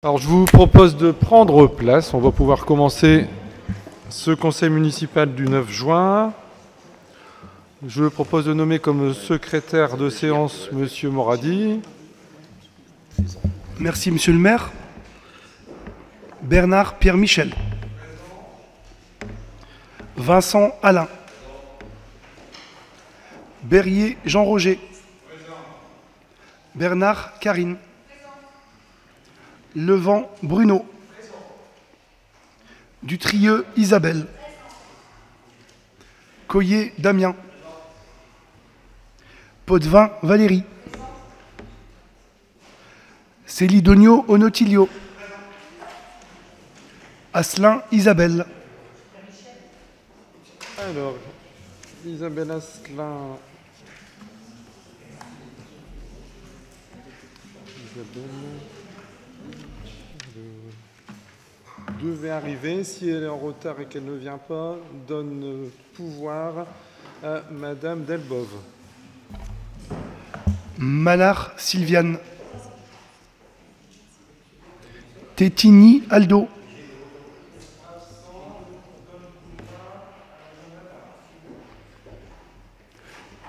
Alors, je vous propose de prendre place. On va pouvoir commencer ce conseil municipal du 9 juin. Je propose de nommer comme secrétaire de séance Monsieur Moradi. Merci, Monsieur le maire. Bernard Pierre-Michel. Vincent Alain. Berrier Jean-Roger. Bernard Karine. Levent Bruno. Dutrieux Isabelle. Coyer Damien. Potvin Valérie. Célidonio Onotilio. Asselin Isabelle. Alors, Isabelle Asselin. Devait arriver. Si elle est en retard et qu'elle ne vient pas, donne pouvoir à Madame Delbove. Manard Sylviane. Tétigny Aldo.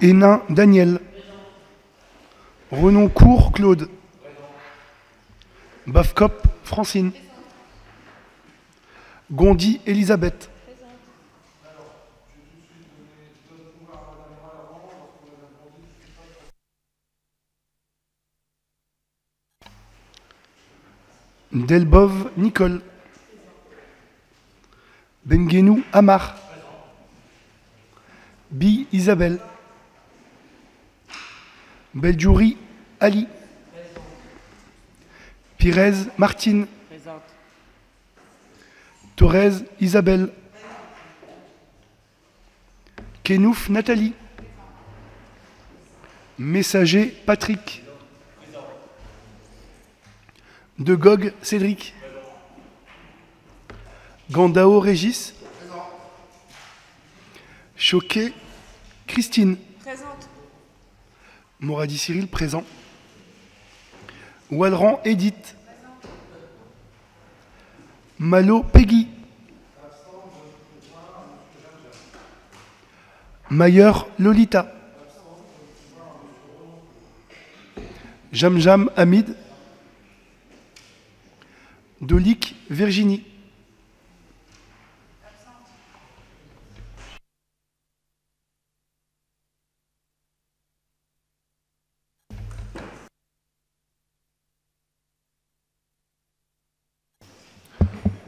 Hénin Daniel. Renoncourt Claude. Bafcop Francine. Gondy Elisabeth. Delbove Nicole. Benguenou Amar. Bi Isabelle. Beldjouri Ali. Pires Martine. Thorez Isabelle. Kenouf Nathalie. Messager Patrick. De Gog Cédric. Gandao Régis. Choquet Christine. Présente. Moradi Cyril présent. Walran Edith. Malo Peggy. Mayer Lolita. Jamjam Hamid. Dolik Virginie.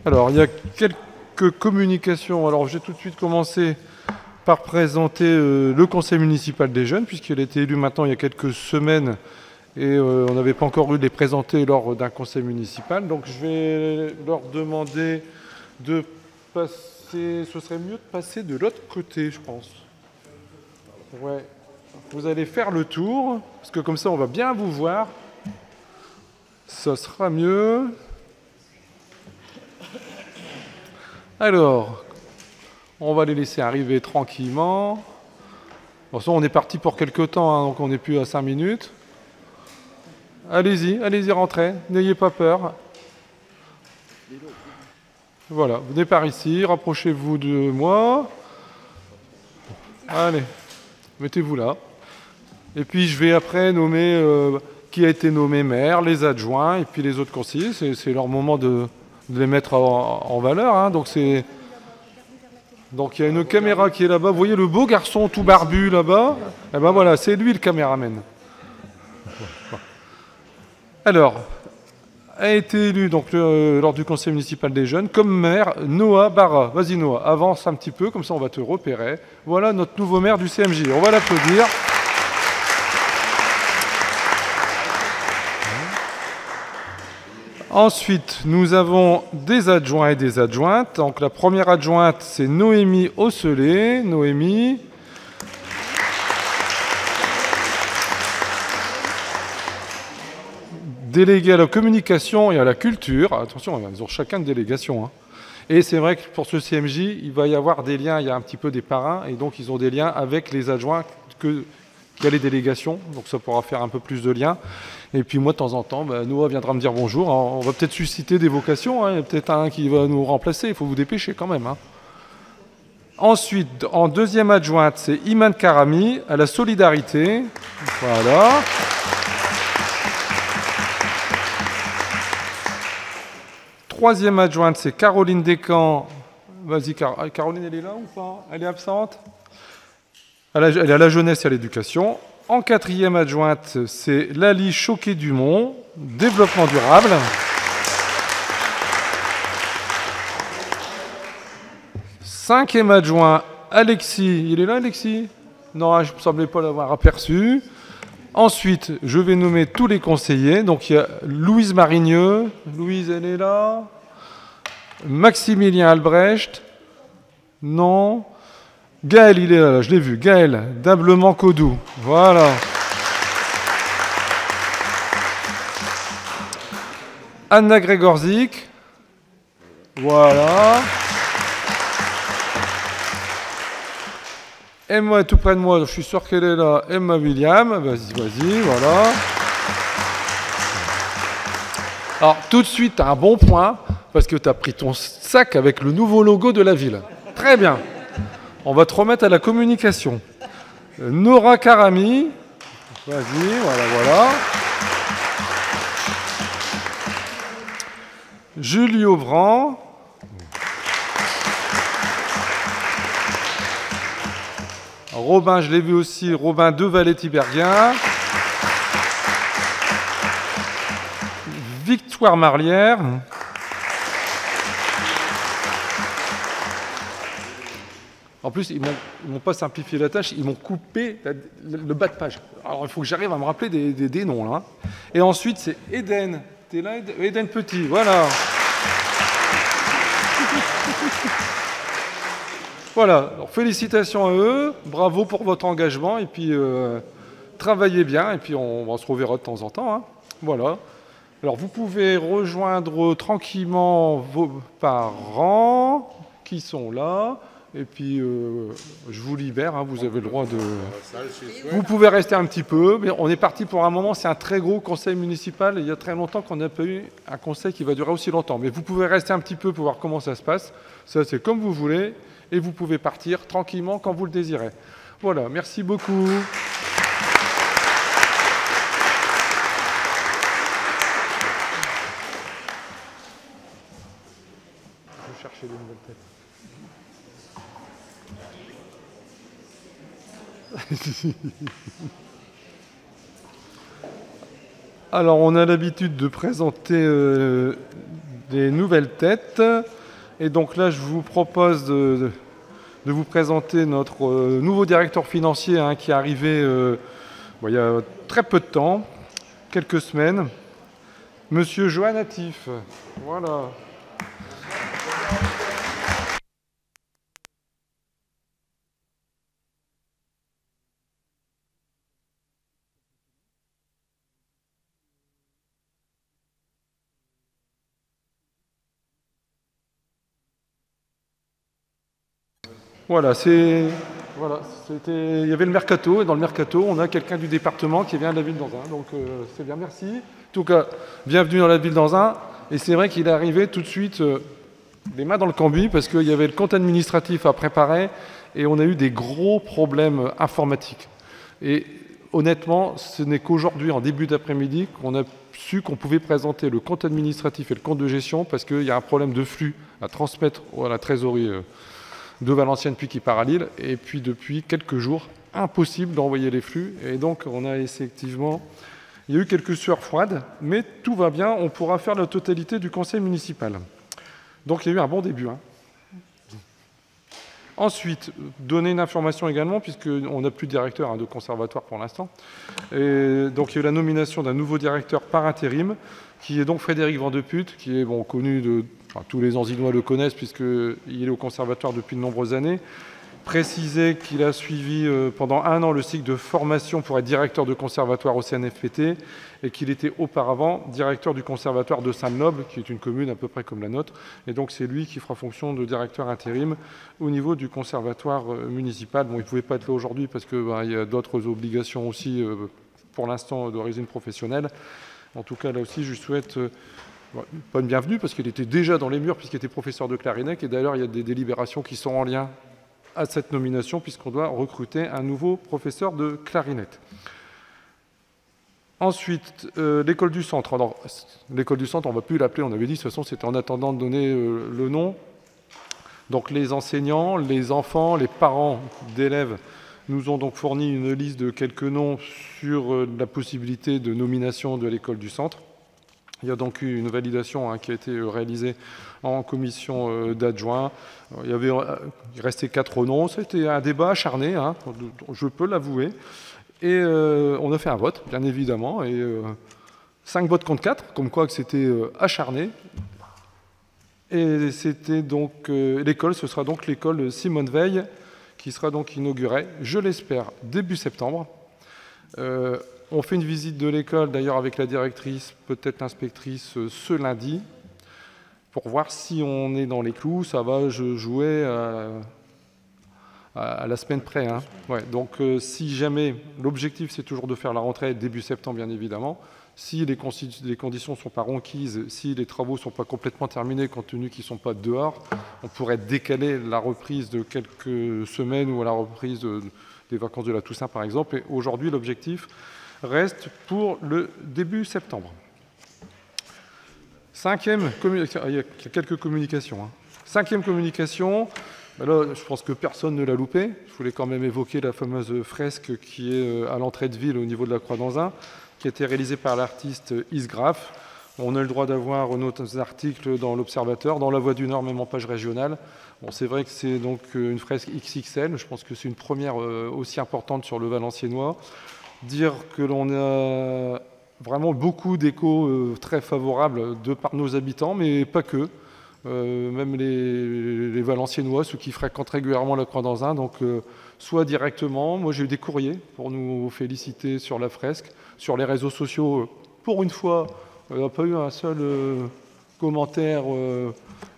Alors, il y a quelques communications. Alors, j'ai tout de suite commencé par présenter le conseil municipal des jeunes, puisqu'il a été élu maintenant il y a quelques semaines, et on n'avait pas encore eu de les présenter lors d'un conseil municipal. Donc, je vais leur demander de passer... Ce serait mieux de passer de l'autre côté, je pense. Ouais. Vous allez faire le tour, parce que comme ça, on va bien vous voir. Ça sera mieux... Alors, on va les laisser arriver tranquillement. De toute façon, on est parti pour quelques temps, hein, donc on n'est plus à 5 minutes. Allez-y, allez-y, rentrez, n'ayez pas peur. Voilà, venez par ici, rapprochez-vous de moi. Allez, mettez-vous là. Et puis je vais après nommer qui a été nommé maire, les adjoints et puis les autres conseillers. C'est leur moment de les mettre en valeur. Hein. Donc il y a une caméra qui est là-bas. Vous voyez le beau garçon tout barbu là-bas? Eh ben voilà, c'est lui le caméraman. Alors, a été élu donc, lors du conseil municipal des jeunes comme maire Noah Barra. Vas-y Noah, avance un petit peu, comme ça on va te repérer. Voilà notre nouveau maire du CMJ. On va l'applaudir. Ensuite, nous avons des adjoints et des adjointes. Donc la première adjointe, c'est Noémie Osselet. Noémie. Déléguée à la communication et à la culture. Attention, ils ont chacun une délégation. Hein. Et c'est vrai que pour ce CMJ, il va y avoir des liens, il y a un petit peu des parrains, et donc ils ont des liens avec les adjoints il y a les délégations, donc ça pourra faire un peu plus de liens. Et puis moi, de temps en temps, Noah viendra me dire bonjour. Alors, on va peut-être susciter des vocations, hein. Il y a peut-être un qui va nous remplacer, il faut vous dépêcher quand même, hein. Ensuite, en deuxième adjointe, c'est Iman Karami, à la solidarité. Voilà. Troisième adjointe, c'est Caroline Descamps. Vas-y, Caroline, elle est là ou pas? Elle est absente? Elle est à la jeunesse et à l'éducation. En quatrième adjointe, c'est Lali Choquet-Dumont, développement durable. Cinquième adjoint, Alexis. Il est là, Alexis? Non, je ne me semblais pas l'avoir aperçu. Ensuite, je vais nommer tous les conseillers. Donc, il y a Louise Marigneux. Louise, elle est là. Maximilien Albrecht. Non. Gaël, il est là, je l'ai vu. Gaël, d'Ablement Codou. Voilà. Anna Gregorzik. Voilà. Emma est tout près de moi, je suis sûr qu'elle est là. Emma William, vas-y, voilà. Alors, tout de suite, tu as un bon point, parce que tu as pris ton sac avec le nouveau logo de la ville. Très bien. On va te remettre à la communication. Nora Karami. Vas-y, voilà. Julie Aubran. Robin, je l'ai vu aussi, Robin Devalet-Tiberghien. Victoire Marlière. En plus, ils m'ont pas simplifié la tâche, ils m'ont coupé le bas de page. Alors, il faut que j'arrive à me rappeler des noms, là. Et ensuite, c'est Eden. T'es là, Eden Petit, voilà. Voilà, alors, félicitations à eux, bravo pour votre engagement, et puis travaillez bien, et puis on se reverra de temps en temps, hein. Voilà. Alors, vous pouvez rejoindre tranquillement vos parents qui sont là. Et puis, je vous libère, hein, vous avez le droit de... Vous pouvez rester un petit peu, mais on est parti pour un moment, c'est un très gros conseil municipal. Il y a très longtemps qu'on n'a pas eu un conseil qui va durer aussi longtemps. Mais vous pouvez rester un petit peu pour voir comment ça se passe. Ça, c'est comme vous voulez. Et vous pouvez partir tranquillement quand vous le désirez. Voilà, merci beaucoup. Je vais chercher des nouvelles têtes. Alors, on a l'habitude de présenter des nouvelles têtes. Et donc là, je vous propose de vous présenter notre nouveau directeur financier, hein, qui est arrivé il y a très peu de temps, quelques semaines. Monsieur Johan Natif. Voilà. Voilà, il y avait le mercato, et dans le mercato, on a quelqu'un du département qui vient de la ville d'Anzin, donc c'est bien, merci. En tout cas, bienvenue dans la ville d'Anzin, et c'est vrai qu'il est arrivé tout de suite les mains dans le cambouis, parce qu'il y avait le compte administratif à préparer, et on a eu des gros problèmes informatiques. Et honnêtement, ce n'est qu'aujourd'hui, en début d'après-midi, qu'on a su qu'on pouvait présenter le compte administratif et le compte de gestion, parce qu'il y a un problème de flux à transmettre à la trésorerie de Valenciennes puis qui part à Lille, et puis depuis quelques jours, impossible d'envoyer les flux, et donc on a effectivement, il y a eu quelques sueurs froides, mais tout va bien, on pourra faire la totalité du conseil municipal. Donc il y a eu un bon début, hein. Ensuite, donner une information également, puisqu'on n'a plus de directeur, hein, de conservatoire pour l'instant, et donc il y a eu la nomination d'un nouveau directeur par intérim, qui est donc Frédéric Vandeput, qui est connu de... Enfin, tous les Anzinois le connaissent puisqu'il est au conservatoire depuis de nombreuses années, Préciser qu'il a suivi pendant 1 an le cycle de formation pour être directeur de conservatoire au CNFPT et qu'il était auparavant directeur du conservatoire de Saint-Noble, qui est une commune à peu près comme la nôtre. Et donc c'est lui qui fera fonction de directeur intérim au niveau du conservatoire municipal. Bon, il ne pouvait pas être là aujourd'hui parce qu'il y a d'autres obligations aussi pour l'instant d'origine professionnelle. En tout cas, là aussi, je lui souhaite pas une bienvenue parce qu'il était déjà dans les murs puisqu'il était professeur de clarinette. Et d'ailleurs, il y a des délibérations qui sont en lien à cette nomination puisqu'on doit recruter un nouveau professeur de clarinette. Ensuite, l'école du centre. Alors, l'école du centre, on ne va plus l'appeler, on avait dit, de toute façon, c'était en attendant de donner le nom. Donc, les enseignants, les enfants, les parents d'élèves nous ont donc fourni une liste de quelques noms sur la possibilité de nomination de l'école du centre. Il y a donc eu une validation qui a été réalisée en commission d'adjoints. Il restait 4 noms. C'était un débat acharné, je peux l'avouer. Et on a fait un vote, bien évidemment. Et 5 votes contre 4, comme quoi que c'était acharné. Et c'était donc l'école, ce sera donc l'école Simone Veil, qui sera donc inaugurée, je l'espère, début septembre. On fait une visite de l'école, d'ailleurs avec la directrice, peut-être l'inspectrice, ce lundi, pour voir si on est dans les clous. Ça va jouer à la semaine près. Ouais, donc si jamais, l'objectif c'est toujours de faire la rentrée début septembre, bien évidemment. Si les conditions ne sont pas requises, si les travaux ne sont pas complètement terminés, compte tenu qu'ils ne sont pas dehors, on pourrait décaler la reprise de quelques semaines ou à la reprise des vacances de la Toussaint, par exemple. Et aujourd'hui, l'objectif reste pour le début septembre. Cinquième communication, il y a quelques communications. 5e communication, là, je pense que personne ne l'a loupé. Je voulais quand même évoquer la fameuse fresque qui est à l'entrée de ville au niveau de la Croix-d'Anzin, qui a été réalisée par l'artiste Isgraf. On a le droit d'avoir nos articles dans l'Observateur, dans La Voix du Nord, même en page régionale. Bon, c'est vrai que c'est donc une fresque XXL. Je pense que c'est une première aussi importante sur le Valenciennois. Dire que l'on a vraiment beaucoup d'échos très favorables de par nos habitants, mais pas que. Même les Valenciennois, ceux qui fréquentent régulièrement la Croix-d'Anzin, donc soit directement, moi j'ai eu des courriers pour nous féliciter sur la fresque, sur les réseaux sociaux, pour une fois, il n'y a pas eu un seul commentaire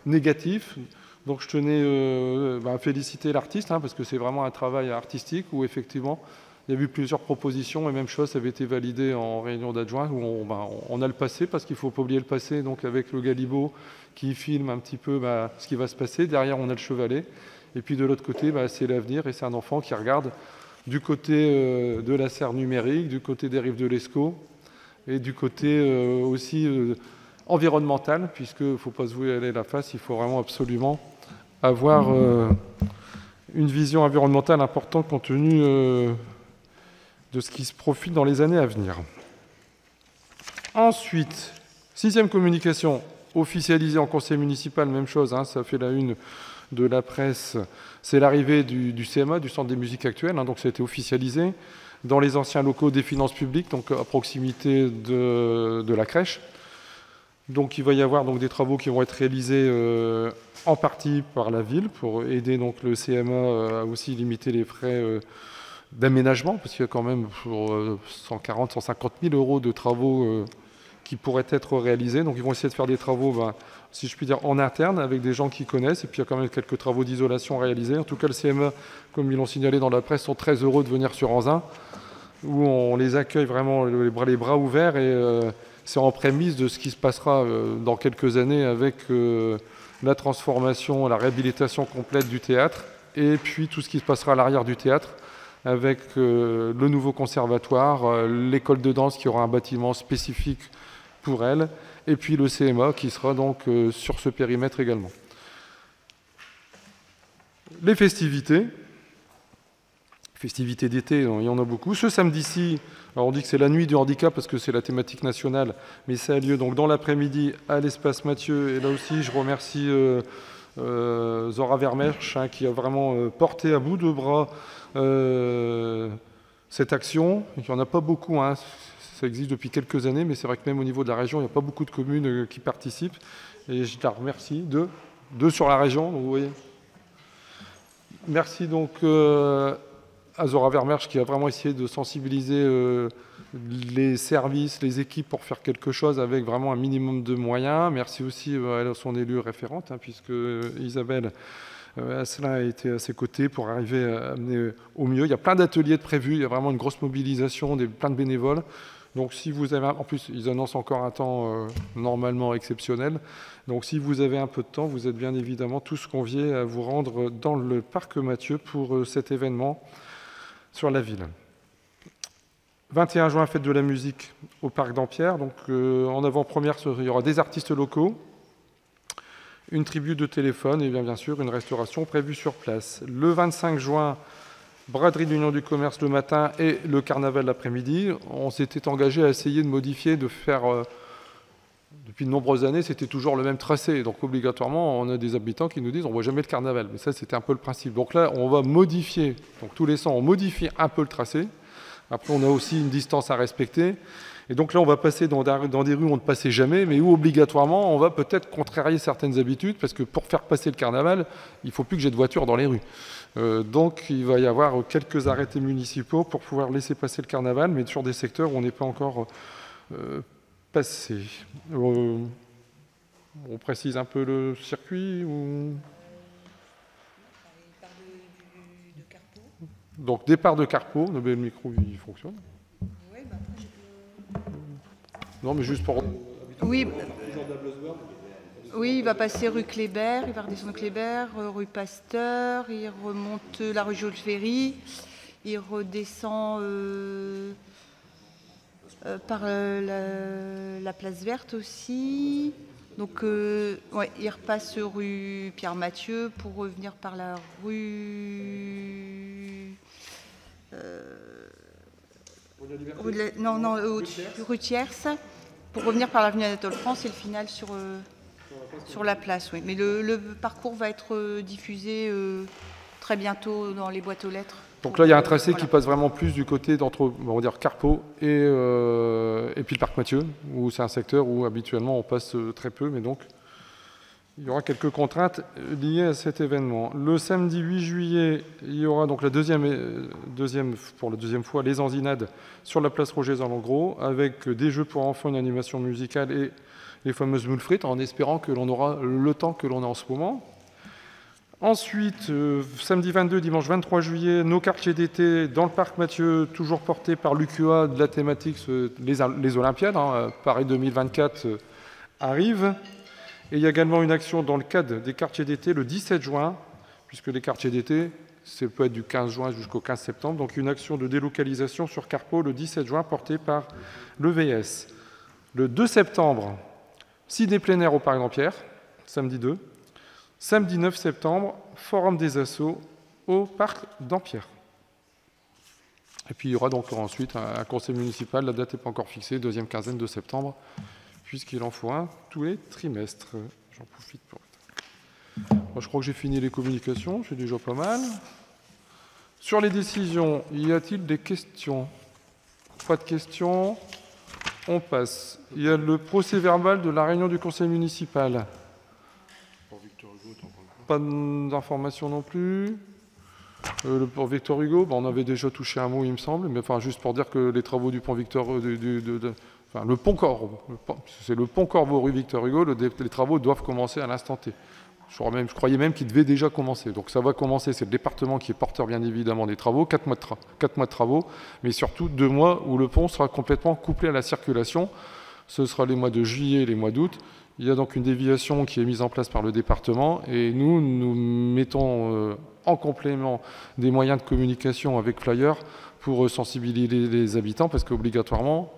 négatif. Donc je tenais à féliciter l'artiste, parce que c'est vraiment un travail artistique où effectivement il y a eu plusieurs propositions et même chose, ça avait été validé en réunion d'adjoints où on a le passé parce qu'il ne faut pas oublier le passé, donc avec le Galibo qui filme un petit peu ce qui va se passer. Derrière, on a le chevalet. Et puis de l'autre côté, c'est l'avenir et c'est un enfant qui regarde du côté de la serre numérique, du côté des rives de l'Escaut et du côté aussi environnemental, puisqu'il ne faut pas se voiler la face, il faut vraiment absolument avoir une vision environnementale importante compte tenu de ce qui se profile dans les années à venir. Ensuite, 6e communication, officialisée en conseil municipal, même chose, ça fait la une de la presse, c'est l'arrivée du CMA, du Centre des musiques actuelles, donc ça a été officialisé dans les anciens locaux des finances publiques, donc à proximité de la crèche. Donc il va y avoir donc des travaux qui vont être réalisés en partie par la ville pour aider donc le CMA à aussi limiter les frais d'aménagement, parce qu'il y a quand même pour 140 000 150 000 euros de travaux qui pourraient être réalisés. Donc ils vont essayer de faire des travaux, si je puis dire, en interne, avec des gens qui connaissent, et puis il y a quand même quelques travaux d'isolation réalisés. En tout cas, le CMA, comme ils l'ont signalé dans la presse, sont très heureux de venir sur Anzin, où on les accueille vraiment les bras ouverts, et c'est en prémisse de ce qui se passera dans quelques années avec la transformation, la réhabilitation complète du théâtre, et puis tout ce qui se passera à l'arrière du théâtre, avec le nouveau conservatoire, l'école de danse qui aura un bâtiment spécifique pour elle, et puis le CMA qui sera donc sur ce périmètre également. Les festivités d'été, il y en a beaucoup. Ce samedi-ci, on dit que c'est la nuit du handicap parce que c'est la thématique nationale, mais ça a lieu donc dans l'après-midi à l'espace Mathieu, et là aussi je remercie Zora Vermersch qui a vraiment porté à bout de bras cette action. Il n'y en a pas beaucoup, ça existe depuis quelques années, mais c'est vrai que même au niveau de la région, il n'y a pas beaucoup de communes qui participent. Et je la remercie. Deux sur la région, donc vous voyez. Merci donc à Zora Vermersch qui a vraiment essayé de sensibiliser les services, les équipes pour faire quelque chose avec vraiment un minimum de moyens. Merci aussi à son élue référente, hein, puisque Isabelle Asselin a été à ses côtés pour arriver à amener au mieux. Il y a plein d'ateliers de prévus, il y a vraiment une grosse mobilisation, plein de bénévoles. Donc si vous avez, en plus ils annoncent encore un temps normalement exceptionnel, donc si vous avez un peu de temps, vous êtes bien évidemment tous conviés à vous rendre dans le parc Mathieu pour cet événement sur la ville. 21 juin, fête de la musique au parc d'Ampierre, donc en avant-première il y aura des artistes locaux, une tribu de téléphone et bien sûr une restauration prévue sur place. Le 25 juin, braderie de l'Union du commerce le matin et le carnaval l'après-midi. On s'était engagé à essayer de modifier, de faire... depuis de nombreuses années, c'était toujours le même tracé. Donc obligatoirement, on a des habitants qui nous disent on ne voit jamais le carnaval. Mais ça, c'était un peu le principe. Donc là, on va modifier. Donc tous les ans, on modifie un peu le tracé. Après, on a aussi une distance à respecter. Et donc là, on va passer dans des rues où on ne passait jamais, mais où obligatoirement, on va peut-être contrarier certaines habitudes, parce que pour faire passer le carnaval, il ne faut plus que j'ai de voitures dans les rues. Donc il va y avoir quelques arrêtés municipaux pour pouvoir laisser passer le carnaval, mais sur des secteurs où on n'est pas encore passé. On précise un peu le circuit ou... Donc départ de Carpeaux, le micro il fonctionne. Oui, bah après non mais juste pour... Oui, oui, il va passer rue Kléber, il va redescendre Kléber, rue Pasteur, il remonte la rue Jules Ferry, il redescend par la place verte aussi. Donc ouais, il repasse rue Pierre Mathieu pour revenir par la rue... rue Thiers, pour revenir par l'avenue Anatole France et le final sur la place. Oui. Mais le parcours va être diffusé très bientôt dans les boîtes aux lettres. Donc là, il y a un tracé qui passe vraiment plus du côté d'entre, on va dire, Carpeaux et puis le parc Mathieu, où c'est un secteur où habituellement on passe très peu, mais donc il y aura quelques contraintes liées à cet événement. Le samedi 8 juillet, il y aura donc pour la deuxième fois les Enzinades sur la place Roger Zalengros, avec des jeux pour enfants, une animation musicale et les fameuses moules frites, en espérant que l'on aura le temps que l'on a en ce moment. Ensuite, samedi 22, dimanche 23 juillet, nos quartiers d'été dans le parc Mathieu, toujours portés par l'UQA de la thématique les Olympiades. Paris 2024 arrive. Et il y a également une action dans le cadre des quartiers d'été le 17 juin, puisque les quartiers d'été, ça peut être du 15 juin jusqu'au 15 septembre. Donc une action de délocalisation sur Carpeaux le 17 juin portée par l'EVS. Le 2 septembre, ciné plein air au parc d'Ampierre, samedi 2. Samedi 9 septembre, forum des assos au parc d'Ampierre. Et puis il y aura donc ensuite un conseil municipal, la date n'est pas encore fixée, deuxième quinzaine de septembre, puisqu'il en faut un tous les trimestres. J'en profite pour... Moi, je crois que j'ai fini les communications, c'est déjà pas mal. Sur les décisions, y a-t-il des questions? Pas de questions. On passe. Il y a le procès-verbal de la réunion du conseil municipal. Pas d'informations non plus. Pour Victor Hugo, on avait déjà touché un mot, il me semble, mais enfin juste pour dire que les travaux du pont Victor, enfin le pont Corbeau, c'est le pont Corbeau rue Victor Hugo, les travaux doivent commencer à l'instant T. Je croyais même qu'ils devaient déjà commencer. Donc ça va commencer, c'est le département qui est porteur bien évidemment des travaux, 4 mois de travaux, mais surtout 2 mois où le pont sera complètement couplé à la circulation. Ce sera les mois de juillet et les mois d'août. Il y a donc une déviation qui est mise en place par le département et nous mettons en complément des moyens de communication avec Flyer pour sensibiliser les habitants parce qu'obligatoirement,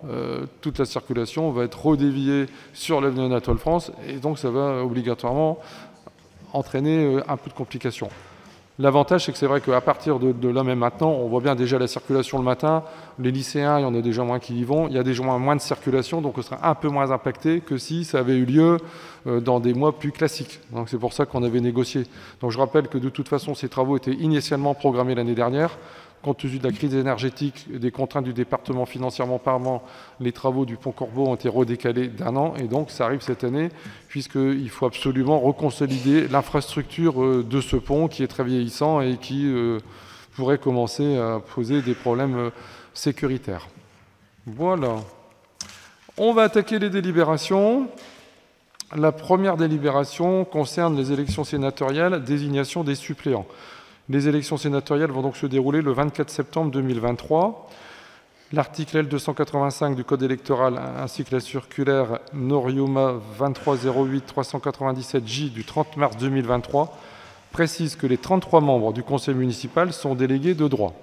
toute la circulation va être redéviée sur l'avenue Anatole France et donc ça va obligatoirement entraîner un peu de complications. L'avantage, c'est que c'est vrai qu'à partir de là même maintenant, on voit bien déjà la circulation le matin. Les lycéens, il y en a déjà moins qui y vont. Il y a déjà moins de circulation, donc on sera un peu moins impacté que si ça avait eu lieu dans des mois plus classiques. Donc c'est pour ça qu'on avait négocié. Donc je rappelle que de toute façon, ces travaux étaient initialement programmés l'année dernière, compte tenu de la crise énergétique et des contraintes du département financièrement parlant, les travaux du pont Corbeau ont été redécalés d'1 an, et donc ça arrive cette année, puisqu'il faut absolument reconsolider l'infrastructure de ce pont qui est très vieillissant et qui pourrait commencer à poser des problèmes sécuritaires. Voilà. On va attaquer les délibérations. La première délibération concerne les élections sénatoriales, désignation des suppléants. Les élections sénatoriales vont donc se dérouler le 24 septembre 2023. L'article L285 du Code électoral ainsi que la circulaire Norioma 2308-397J du 30 mars 2023 précisent que les 33 membres du conseil municipal sont délégués de droit.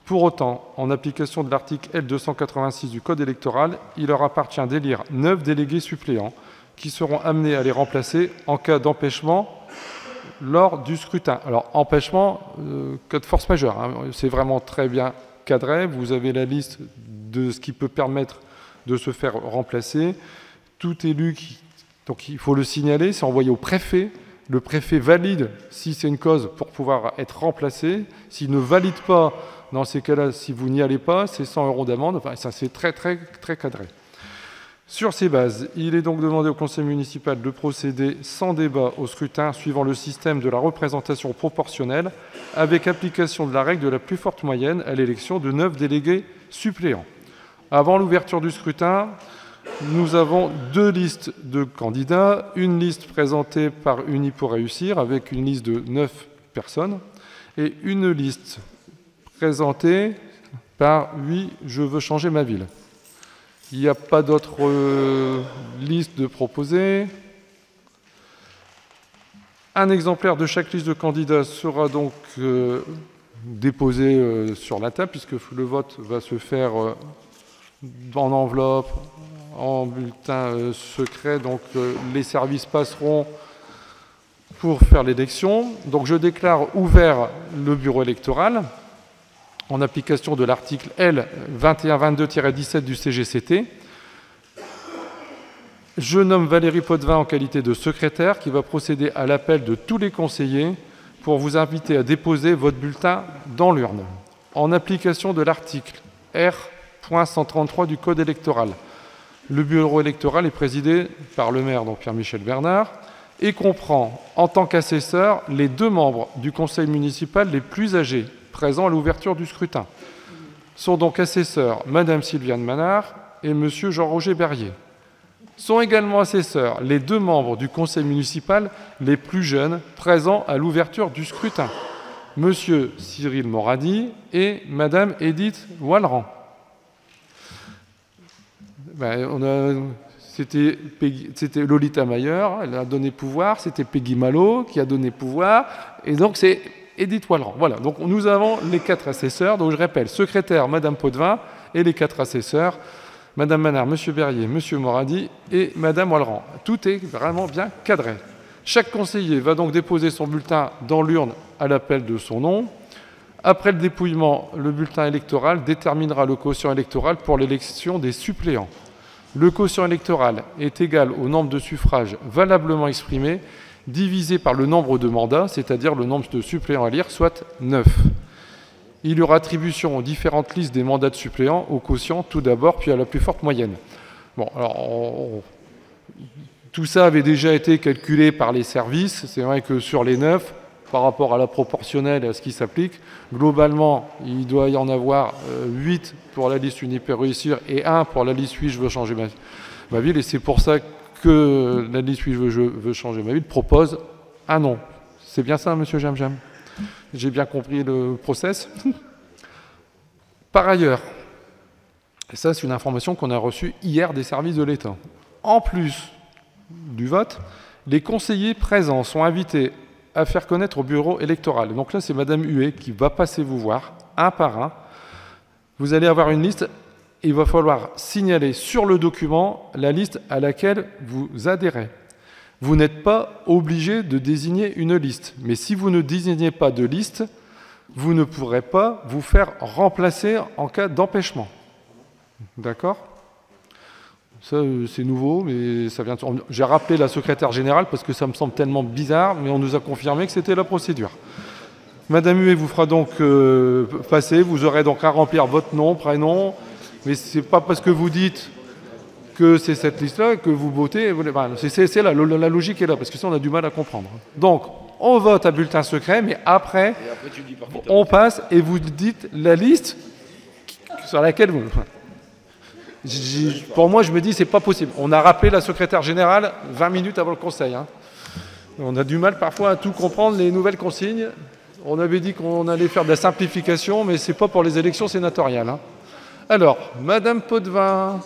Pour autant, en application de l'article L286 du Code électoral, il leur appartient d'élire 9 délégués suppléants qui seront amenés à les remplacer en cas d'empêchement lors du scrutin. Alors, empêchement, cas de force majeure, hein, c'est vraiment très bien cadré. Vous avez la liste de ce qui peut permettre de se faire remplacer. Tout élu, donc il faut le signaler, c'est envoyé au préfet. Le préfet valide si c'est une cause pour pouvoir être remplacé. S'il ne valide pas, dans ces cas-là, si vous n'y allez pas, c'est 100 € d'amende. Enfin, ça, c'est très cadré. Sur ces bases, il est donc demandé au conseil municipal de procéder sans débat au scrutin suivant le système de la représentation proportionnelle avec application de la règle de la plus forte moyenne à l'élection de 9 délégués suppléants. Avant l'ouverture du scrutin, nous avons 2 listes de candidats, une liste présentée par Unis pour réussir avec une liste de 9 personnes et une liste présentée par Oui, je veux changer ma ville. Il n'y a pas d'autre liste de proposés. Un exemplaire de chaque liste de candidats sera donc déposé sur la table, puisque le vote va se faire en enveloppe, en bulletin secret. Donc les services passeront pour faire l'élection. Donc je déclare ouvert le bureau électoral en application de l'article L 2122-17 du CGCT. Je nomme Valérie Potvin en qualité de secrétaire qui va procéder à l'appel de tous les conseillers pour vous inviter à déposer votre bulletin dans l'urne. En application de l'article R.133 du Code électoral, le bureau électoral est présidé par le maire, donc Pierre-Michel Bernard, et comprend en tant qu'assesseurs les 2 membres du conseil municipal les plus âgés présents à l'ouverture du scrutin. Sont donc assesseurs Madame Sylviane Manard et Monsieur Jean-Roger Berrier. Sont également assesseurs les 2 membres du conseil municipal les plus jeunes présents à l'ouverture du scrutin, Monsieur Cyril Moradi et Madame Edith Wallerand. C'était Lolita Mayer, elle a donné pouvoir, c'était Peggy Malo qui a donné pouvoir, et donc c'est Edith Wallerand. Voilà, donc nous avons les 4 assesseurs, donc je répète, secrétaire Madame Potvin et les 4 assesseurs, Madame Manard, Monsieur Berrier, Monsieur Moradi et Madame Wallerand. Tout est vraiment bien cadré. Chaque conseiller va donc déposer son bulletin dans l'urne à l'appel de son nom. Après le dépouillement, le bulletin électoral déterminera le quotient électoral pour l'élection des suppléants. Le quotient électoral est égal au nombre de suffrages valablement exprimés divisé par le nombre de mandats, c'est-à-dire le nombre de suppléants à élire, soit 9. Il y aura attribution aux différentes listes des mandats de suppléants au quotient tout d'abord, puis à la plus forte moyenne. Bon, alors, tout ça avait déjà été calculé par les services. C'est vrai que sur les 9, par rapport à la proportionnelle et à ce qui s'applique, globalement, il doit y en avoir 8 pour la liste Unis pour réussir et 1 pour la liste Oui, je veux changer ma ville. Et c'est pour ça que la liste Oui, je veux changer ma ville propose un nom. C'est bien ça, Monsieur Jamjam? J'ai bien compris le process. Par ailleurs, et ça c'est une information qu'on a reçue hier des services de l'État, en plus du vote, les conseillers présents sont invités à faire connaître au bureau électoral. Donc là, c'est Madame Huet qui va passer vous voir, un par un. Vous allez avoir une liste. Il va falloir signaler sur le document la liste à laquelle vous adhérez. Vous n'êtes pas obligé de désigner une liste. Mais si vous ne désignez pas de liste, vous ne pourrez pas vous faire remplacer en cas d'empêchement. D'accord ? Ça, c'est nouveau, mais ça vient. J'ai rappelé la secrétaire générale parce que ça me semble tellement bizarre, mais on nous a confirmé que c'était la procédure. Madame Huet vous fera donc passer. Vous aurez donc à remplir votre nom, prénom. Mais c'est pas parce que vous dites que c'est cette liste-là que vous votez. C'est là, la logique est là, parce que sinon on a du mal à comprendre. Donc, on vote à bulletin secret, mais après on passe et vous dites la liste sur laquelle vous... Pour moi, je me dis, c'est pas possible. On a rappelé la secrétaire générale 20 minutes avant le conseil. Hein. On a du mal parfois à tout comprendre, les nouvelles consignes. On avait dit qu'on allait faire de la simplification, mais c'est pas pour les élections sénatoriales. Hein. Alors, Madame Potvin...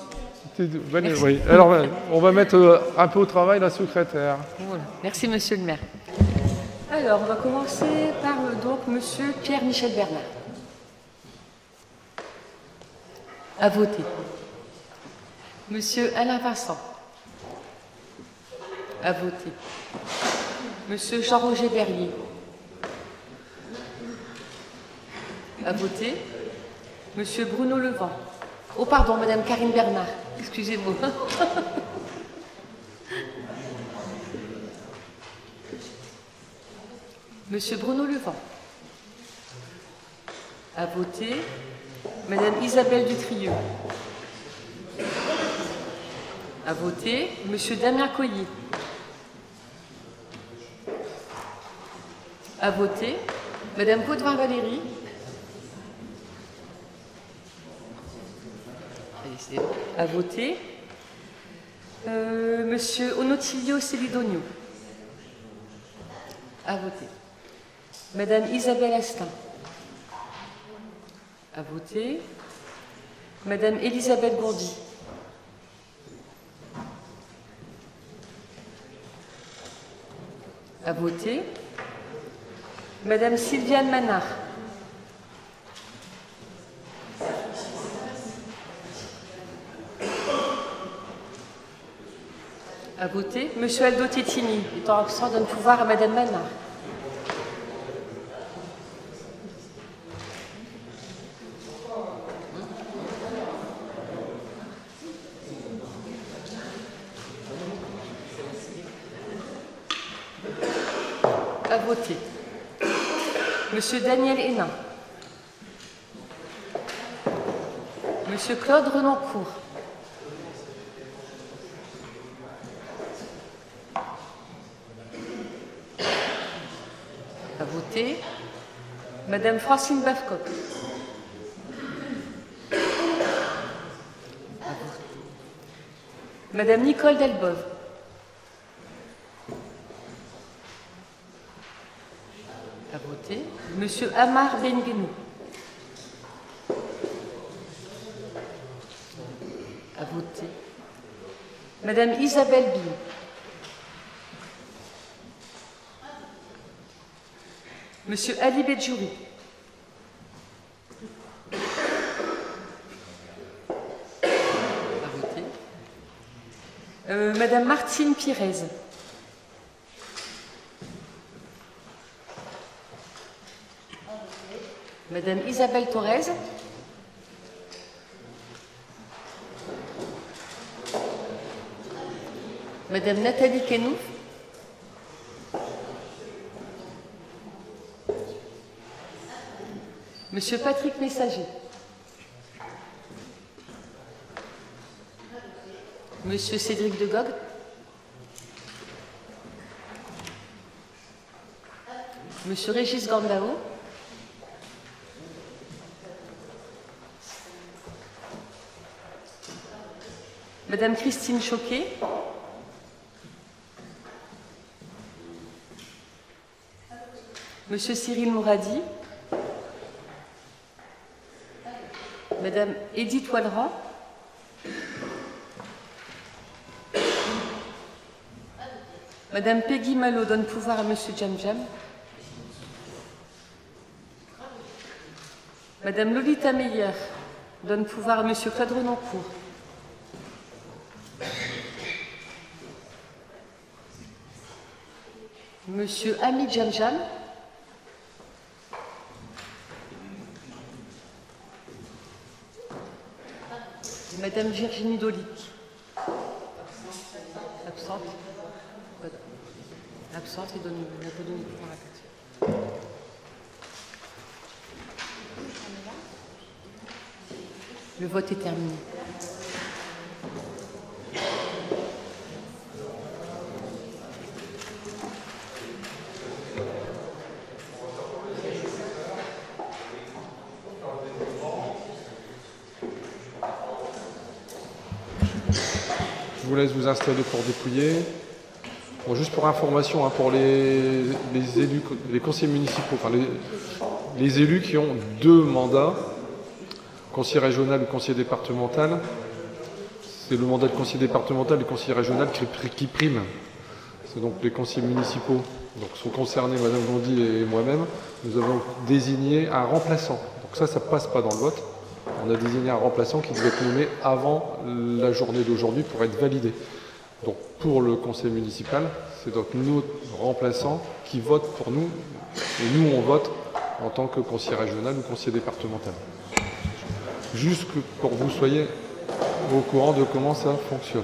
Oui. Alors, on va mettre un peu au travail la secrétaire. Voilà. Merci, Monsieur le maire. Alors, on va commencer par donc Monsieur Pierre-Michel Bernard. À voter. Monsieur Alain Vincent. À voter. Monsieur Jean-Roger Berlier. À voter. Monsieur Bruno Levent. Oh, pardon, Madame Karine Bernard. Excusez-moi. Monsieur Bruno Levent. À voter. Madame Isabelle Dutrieux. À voter. Monsieur Damien Coyer. À voter. Madame Potvin Valérie. À voter. Monsieur Onotilio Celidonio. À voter. Madame Isabelle Astin. À voter. Madame Elisabeth Gourdy. À voter. Madame Sylviane Manard. À voter. Monsieur Aldo Tettini, étant absent, donne pouvoir à Madame Manard. À voter. Monsieur Daniel Hénin. Monsieur Claude Renoncourt. À voter. Madame Francine Bafcock. À voter. Madame Nicole Delbove. À voter. Monsieur Amar Benguenou. À voter. Madame Isabelle Bill. Monsieur Ali Bedjouri. À voter. Madame Martine Pirez. Madame Isabelle Torres. Madame Nathalie Quenouf. Monsieur Patrick Messager. Monsieur Cédric de Gogh. Monsieur Régis Gandao. Madame Christine Choquet. Monsieur Cyril Mouradi. Madame Edith Wallerand. Madame Peggy Malo donne pouvoir à Monsieur Jam Jam. Madame Lolita Meyer donne pouvoir à Monsieur Claude Renoncourt. Monsieur Ami Jam Jam. Madame Virginie Dolic. Absente. Absente et n'a pas donné pouvoir à la personne. Le vote est terminé. Je vous laisse vous installer pour dépouiller. Bon, juste pour information, hein, pour les élus, les conseillers municipaux, enfin les élus qui ont 2 mandats, conseiller régional ou conseiller départemental, c'est le mandat de conseiller départemental et conseiller régional qui prime. C'est donc les conseillers municipaux donc, sont concernés, Madame Gondy et moi-même. Nous avons désigné un remplaçant. Donc ça passe pas dans le vote. On a désigné un remplaçant qui devait être nommé avant la journée d'aujourd'hui pour être validé. Donc pour le conseil municipal, c'est donc notre remplaçant qui vote pour nous, et nous on vote en tant que conseiller régional ou conseiller départemental. Juste pour que vous soyez au courant de comment ça fonctionne.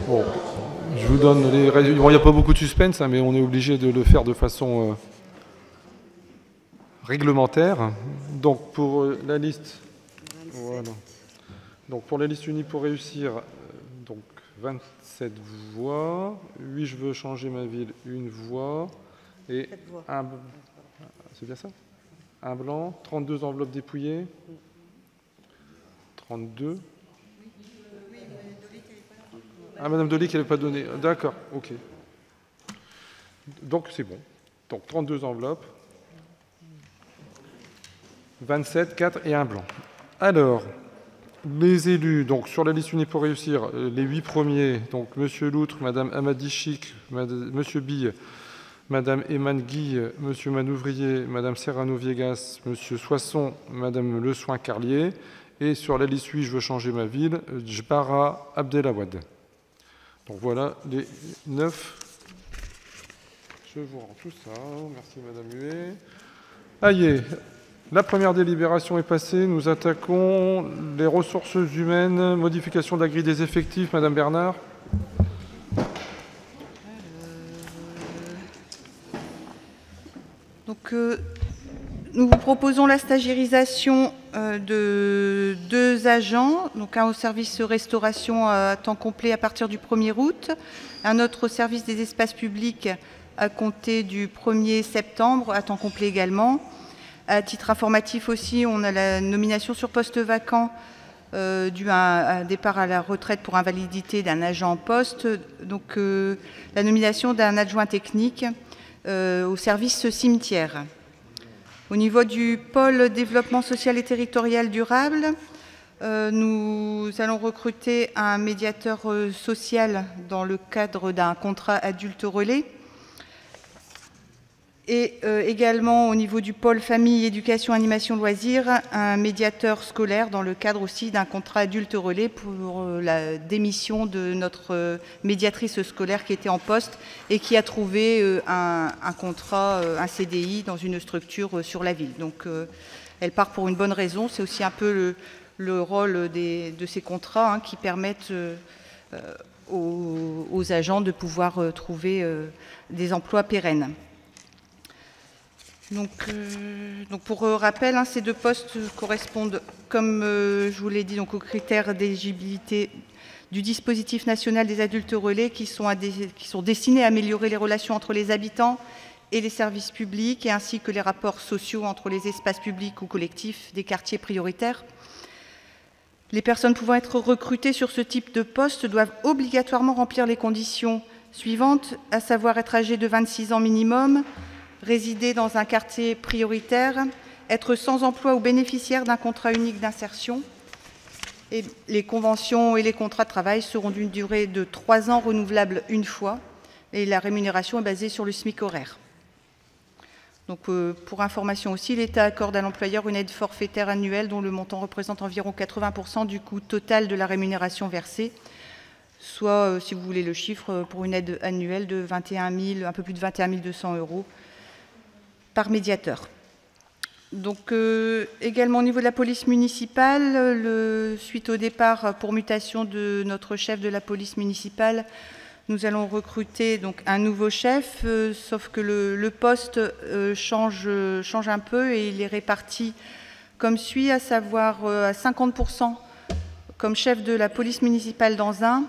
Bon, je vous donne les résultats. Bon, il n'y a pas beaucoup de suspense, hein, mais on est obligé de le faire de façon réglementaire. Donc pour la liste, voilà. Donc pour la liste unie pour réussir, donc 27 voix. 8, je veux changer ma ville, 1 voix. Et un, c'est bien ça? Un blanc, 32 enveloppes dépouillées. 32. Ah, Madame Dolic, elle n'avait pas donné. D'accord, ok. Donc c'est bon. Donc 32 enveloppes. 27, 4 et 1 blanc. Alors, les élus, donc sur la liste unie pour réussir, les 8 premiers, donc Monsieur Loutre, Madame Amadi Chic, Monsieur Bille, Madame Eman Guy, Monsieur Manouvrier, Madame Serrano Viegas, Monsieur Soisson, Madame Le Soin Carlier. Et sur la liste 8, je veux changer ma ville, Jbara Abdelawad. Donc voilà les 9. Je vous rends tout ça. Merci Madame Huet. Aïe, la première délibération est passée. Nous attaquons les ressources humaines, modification de la grille des effectifs. Madame Bernard. Donc, nous vous proposons la stagiairisation de 2 agents, donc un au service restauration à temps complet à partir du 1er août, un autre au service des espaces publics à compter du 1er septembre à temps complet également. À titre informatif aussi, on a la nomination sur poste vacant dû à un départ à la retraite pour invalidité d'un agent en poste, donc la nomination d'un adjoint technique au service cimetière. Au niveau du pôle développement social et territorial durable, nous allons recruter un médiateur social dans le cadre d'un contrat adulte relais. Et également au niveau du pôle famille, éducation, animation, loisirs, un médiateur scolaire dans le cadre aussi d'un contrat adulte relais pour la démission de notre médiatrice scolaire qui était en poste et qui a trouvé un contrat, un CDI dans une structure sur la ville. Donc elle part pour une bonne raison. C'est aussi un peu le rôle de ces contrats qui permettent aux agents de pouvoir trouver des emplois pérennes. Donc pour rappel, ces 2 postes correspondent, comme je vous l'ai dit, donc aux critères d'éligibilité du dispositif national des adultes relais qui sont destinés à améliorer les relations entre les habitants et les services publics, et ainsi que les rapports sociaux entre les espaces publics ou collectifs des quartiers prioritaires. Les personnes pouvant être recrutées sur ce type de poste doivent obligatoirement remplir les conditions suivantes, à savoir être âgées de 26 ans minimum, résider dans un quartier prioritaire, être sans emploi ou bénéficiaire d'un contrat unique d'insertion. Et les conventions et les contrats de travail seront d'une durée de 3 ans renouvelables une fois. Et la rémunération est basée sur le SMIC horaire. Donc, pour information aussi, l'État accorde à l'employeur une aide forfaitaire annuelle dont le montant représente environ 80% du coût total de la rémunération versée. Soit, si vous voulez le chiffre, pour une aide annuelle de 21 000, un peu plus de 21 200 € par médiateur. Donc également au niveau de la police municipale, suite au départ pour mutation de notre chef de la police municipale, nous allons recruter donc un nouveau chef, sauf que le poste change un peu et il est réparti comme suit, à savoir à 50% comme chef de la police municipale d'Anzin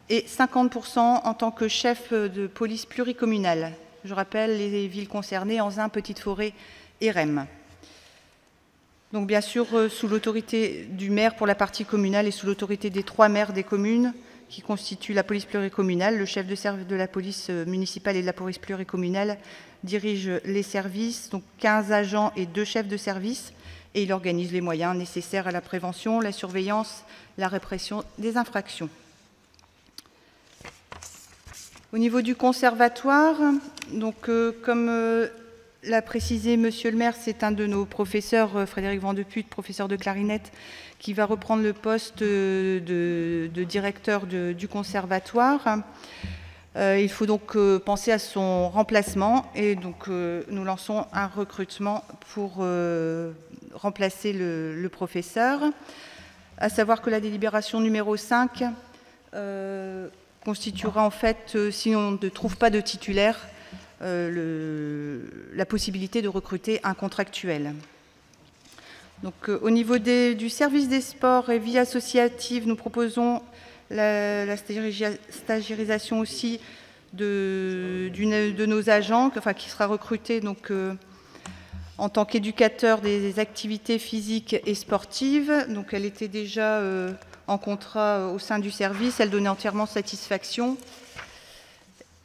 et 50% en tant que chef de police pluricommunale. Je rappelle les villes concernées, Anzin, Petite-Forêt et Rem. Donc bien sûr, sous l'autorité du maire pour la partie communale et sous l'autorité des 3 maires des communes qui constituent la police pluricommunale, le chef de service de la police municipale et de la police pluricommunale dirige les services, donc 15 agents et 2 chefs de service, et il organise les moyens nécessaires à la prévention, la surveillance, la répression des infractions. Au niveau du conservatoire, donc, comme l'a précisé Monsieur le maire, c'est un de nos professeurs, Frédéric Vandeput, professeur de clarinette, qui va reprendre le poste de directeur du conservatoire. Il faut donc penser à son remplacement et donc nous lançons un recrutement pour remplacer le professeur. À savoir que la délibération numéro 5 constituera en fait, si on ne trouve pas de titulaire, la possibilité de recruter un contractuel. Donc, au niveau du service des sports et vie associative, nous proposons la stagiarisation aussi de nos agents, qui sera recruté donc, en tant qu'éducateur des activités physiques et sportives. Donc, elle était déjà en contrat au sein du service, elle donnait entièrement satisfaction.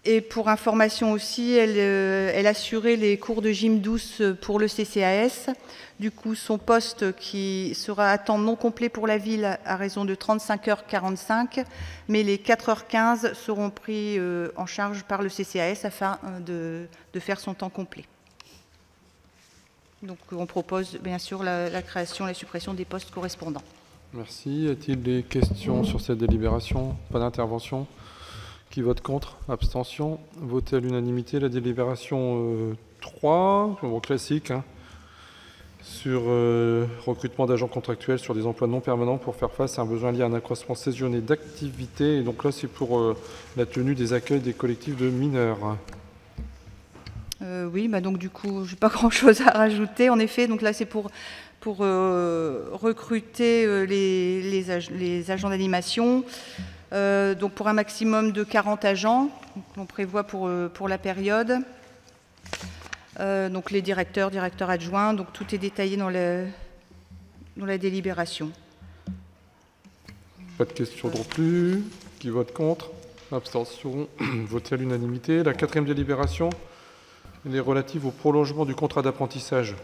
Et pour information aussi, elle assurait les cours de gym douce pour le CCAS. Du coup, son poste qui sera à temps non complet pour la ville à raison de 35h45, mais les 4h15 seront pris en charge par le CCAS afin de faire son temps complet. Donc on propose bien sûr la création et la suppression des postes correspondants. Merci. Y a-t-il des questions sur cette délibération? Pas d'intervention? Qui vote contre? Abstention? Voté à l'unanimité. La délibération 3, bon, classique, hein, sur recrutement d'agents contractuels sur des emplois non permanents pour faire face à un besoin lié à un accroissement saisonnier d'activité. Et donc là, c'est pour la tenue des accueils des collectifs de mineurs. Oui, donc du coup, je n'ai pas grand-chose à rajouter. En effet, donc là, c'est pour recruter les agents d'animation. Donc pour un maximum de 40 agents, on prévoit pour la période. Donc les directeurs adjoints, donc tout est détaillé dans la délibération. Pas de questions non plus. Qui vote contre? Abstention. Voté à l'unanimité. La 4e délibération, elle est relative au prolongement du contrat d'apprentissage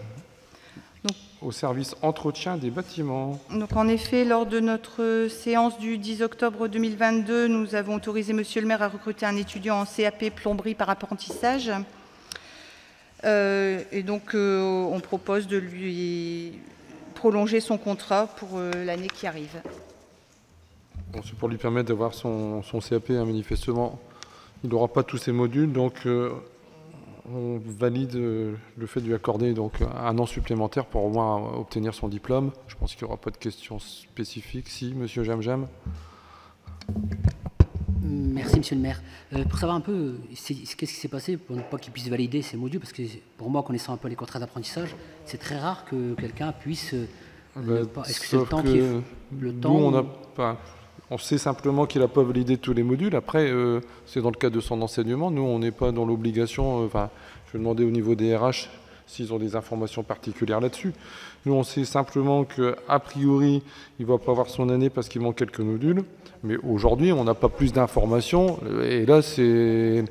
au service entretien des bâtiments. Donc en effet, lors de notre séance du 10 octobre 2022, nous avons autorisé Monsieur le maire à recruter un étudiant en CAP plomberie par apprentissage. Et donc on propose de lui prolonger son contrat pour l'année qui arrive. Bon, c'est pour lui permettre d'avoir son CAP, hein, manifestement. Il n'aura pas tous ses modules, donc on valide le fait de lui accorder donc, un an supplémentaire pour au moins obtenir son diplôme. Je pense qu'il n'y aura pas de questions spécifiques. Si, monsieur Jamjam. Merci, monsieur le maire. Pour savoir un peu, qu'est-ce qui s'est passé pour ne pas qu'il puisse valider ces modules, parce que pour moi, connaissant un peu les contrats d'apprentissage, c'est très rare que quelqu'un puisse... Est-ce que c'est le temps qui est... Le temps nous, on sait simplement qu'il n'a pas validé tous les modules. Après, c'est dans le cadre de son enseignement. Nous, on n'est pas dans l'obligation... je vais demander au niveau des RH s'ils ont des informations particulières là-dessus. Nous, on sait simplement qu'a priori, il ne va pas avoir son année parce qu'il manque quelques modules. Mais aujourd'hui, on n'a pas plus d'informations. Et là, c'est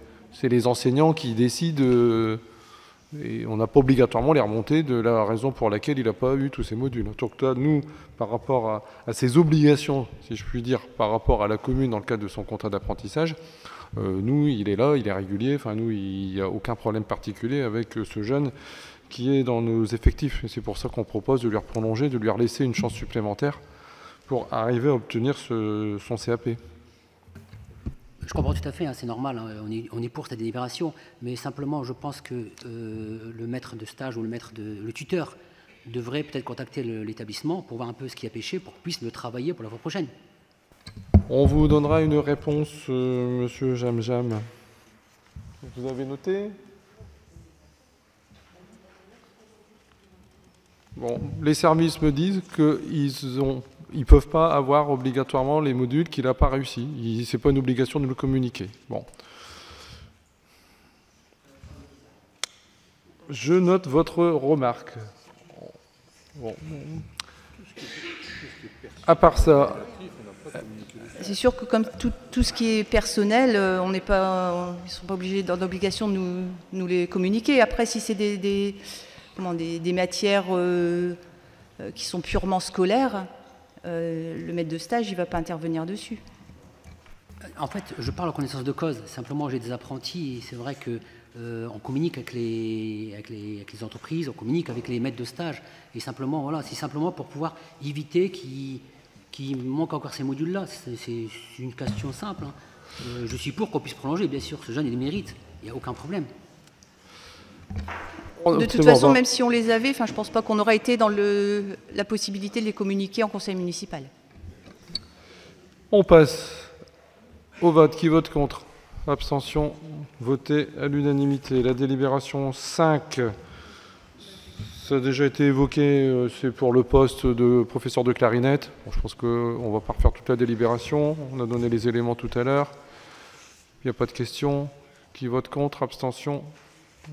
les enseignants qui décident... et on n'a pas obligatoirement les remontées de la raison pour laquelle il n'a pas eu tous ces modules. Donc là, nous, par rapport à ses obligations, si je puis dire, par rapport à la commune dans le cadre de son contrat d'apprentissage, nous, il est là, il est régulier. Enfin, nous, il n'y a aucun problème particulier avec ce jeune qui est dans nos effectifs. Et c'est pour ça qu'on propose de lui prolonger, de lui laisser une chance supplémentaire pour arriver à obtenir son CAP. Je comprends tout à fait, hein, c'est normal, hein, on est pour cette délibération, mais simplement je pense que le maître de stage ou le tuteur devrait peut-être contacter l'établissement pour voir un peu ce qui a pêché, pour qu'il puisse le travailler pour la fois prochaine. On vous donnera une réponse, monsieur Jamjam. Vous avez noté? Bon, les services me disent qu'ils ne peuvent pas avoir obligatoirement les modules qu'il n'a pas réussi. Ce n'est pas une obligation de le communiquer. Bon. Je note votre remarque. Bon. À part ça... C'est sûr que comme tout ce qui est personnel, ils ne sont pas obligés dans l'obligation de nous les communiquer. Après, si c'est des matières qui sont purement scolaires, le maître de stage, il ne va pas intervenir dessus. En fait, je parle en connaissance de cause. Simplement, j'ai des apprentis et c'est vrai qu'on communique avec les entreprises, on communique avec les maîtres de stage. Et simplement, voilà, c'est simplement pour pouvoir éviter qu'il manque encore ces modules-là. C'est une question simple. Hein. Je suis pour qu'on puisse prolonger, bien sûr. Ce jeune, il les mérite. Il n'y a aucun problème. De toute façon, même si on les avait, je ne pense pas qu'on aurait été dans la possibilité de les communiquer en conseil municipal. On passe Au vote, qui vote contre? Abstention, voté à l'unanimité. La délibération 5, ça a déjà été évoqué, c'est pour le poste de professeur de clarinette. Bon, je pense qu'on ne va pas refaire toute la délibération, on a donné les éléments tout à l'heure. Il n'y a pas de questions. Qui vote contre? Abstention,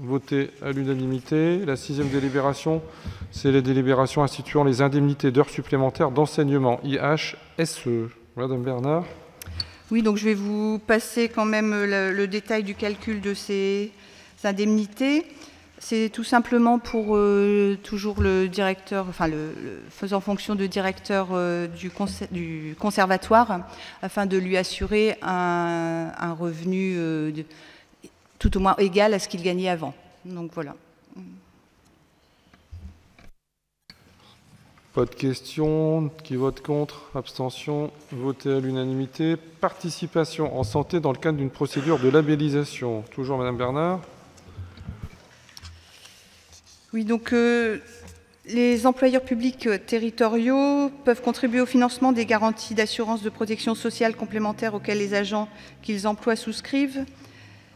voté à l'unanimité. La 6e délibération, c'est la délibération instituant les indemnités d'heures supplémentaires d'enseignement IHSE. Madame Bernard. Oui, donc je vais vous passer quand même le détail du calcul de ces indemnités. C'est tout simplement pour toujours le directeur, enfin faisant fonction de directeur du conservatoire, afin de lui assurer un revenu tout au moins égal à ce qu'il gagnait avant. Donc voilà. Pas de questions. Qui vote contre? Abstention. Voté à l'unanimité. Participation en santé dans le cadre d'une procédure de labellisation. Toujours Madame Bernard. Oui, donc les employeurs publics territoriaux peuvent contribuer au financement des garanties d'assurance de protection sociale complémentaires auxquelles les agents qu'ils emploient souscrivent.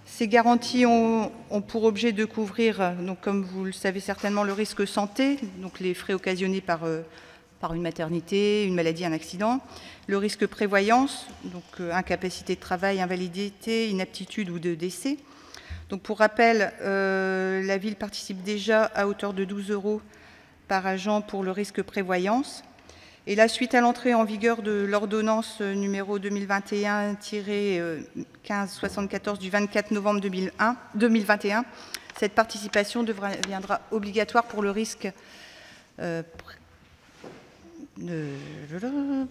Ces garanties ont pour objet de couvrir, donc, comme vous le savez certainement, le risque santé, donc les frais occasionnés par une maternité, une maladie, un accident, le risque prévoyance, donc incapacité de travail, invalidité, inaptitude ou de décès. Donc, pour rappel, la ville participe déjà à hauteur de 12 € par agent pour le risque prévoyance. Et là, suite à l'entrée en vigueur de l'ordonnance numéro 2021-1574 du 24 novembre 2021, cette participation deviendra obligatoire pour le risque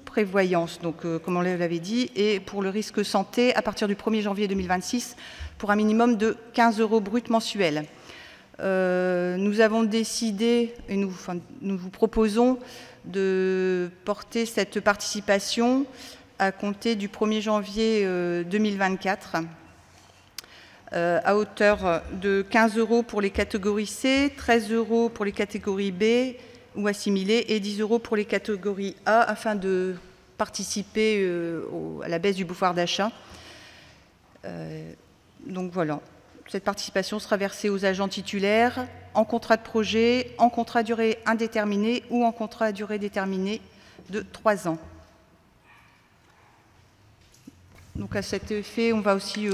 prévoyance, donc comme on l'avait dit, et pour le risque santé à partir du 1er janvier 2026 pour un minimum de 15 € brut mensuels. Nous avons décidé, et nous vous proposons de porter cette participation à compter du 1er janvier 2024 à hauteur de 15 € pour les catégories C, 13 € pour les catégories B ou assimilées et 10 € pour les catégories A afin de participer à la baisse du pouvoir d'achat. Donc voilà. Cette participation sera versée aux agents titulaires en contrat de projet, en contrat à durée indéterminée ou en contrat à durée déterminée de 3 ans. Donc à cet effet, on va aussi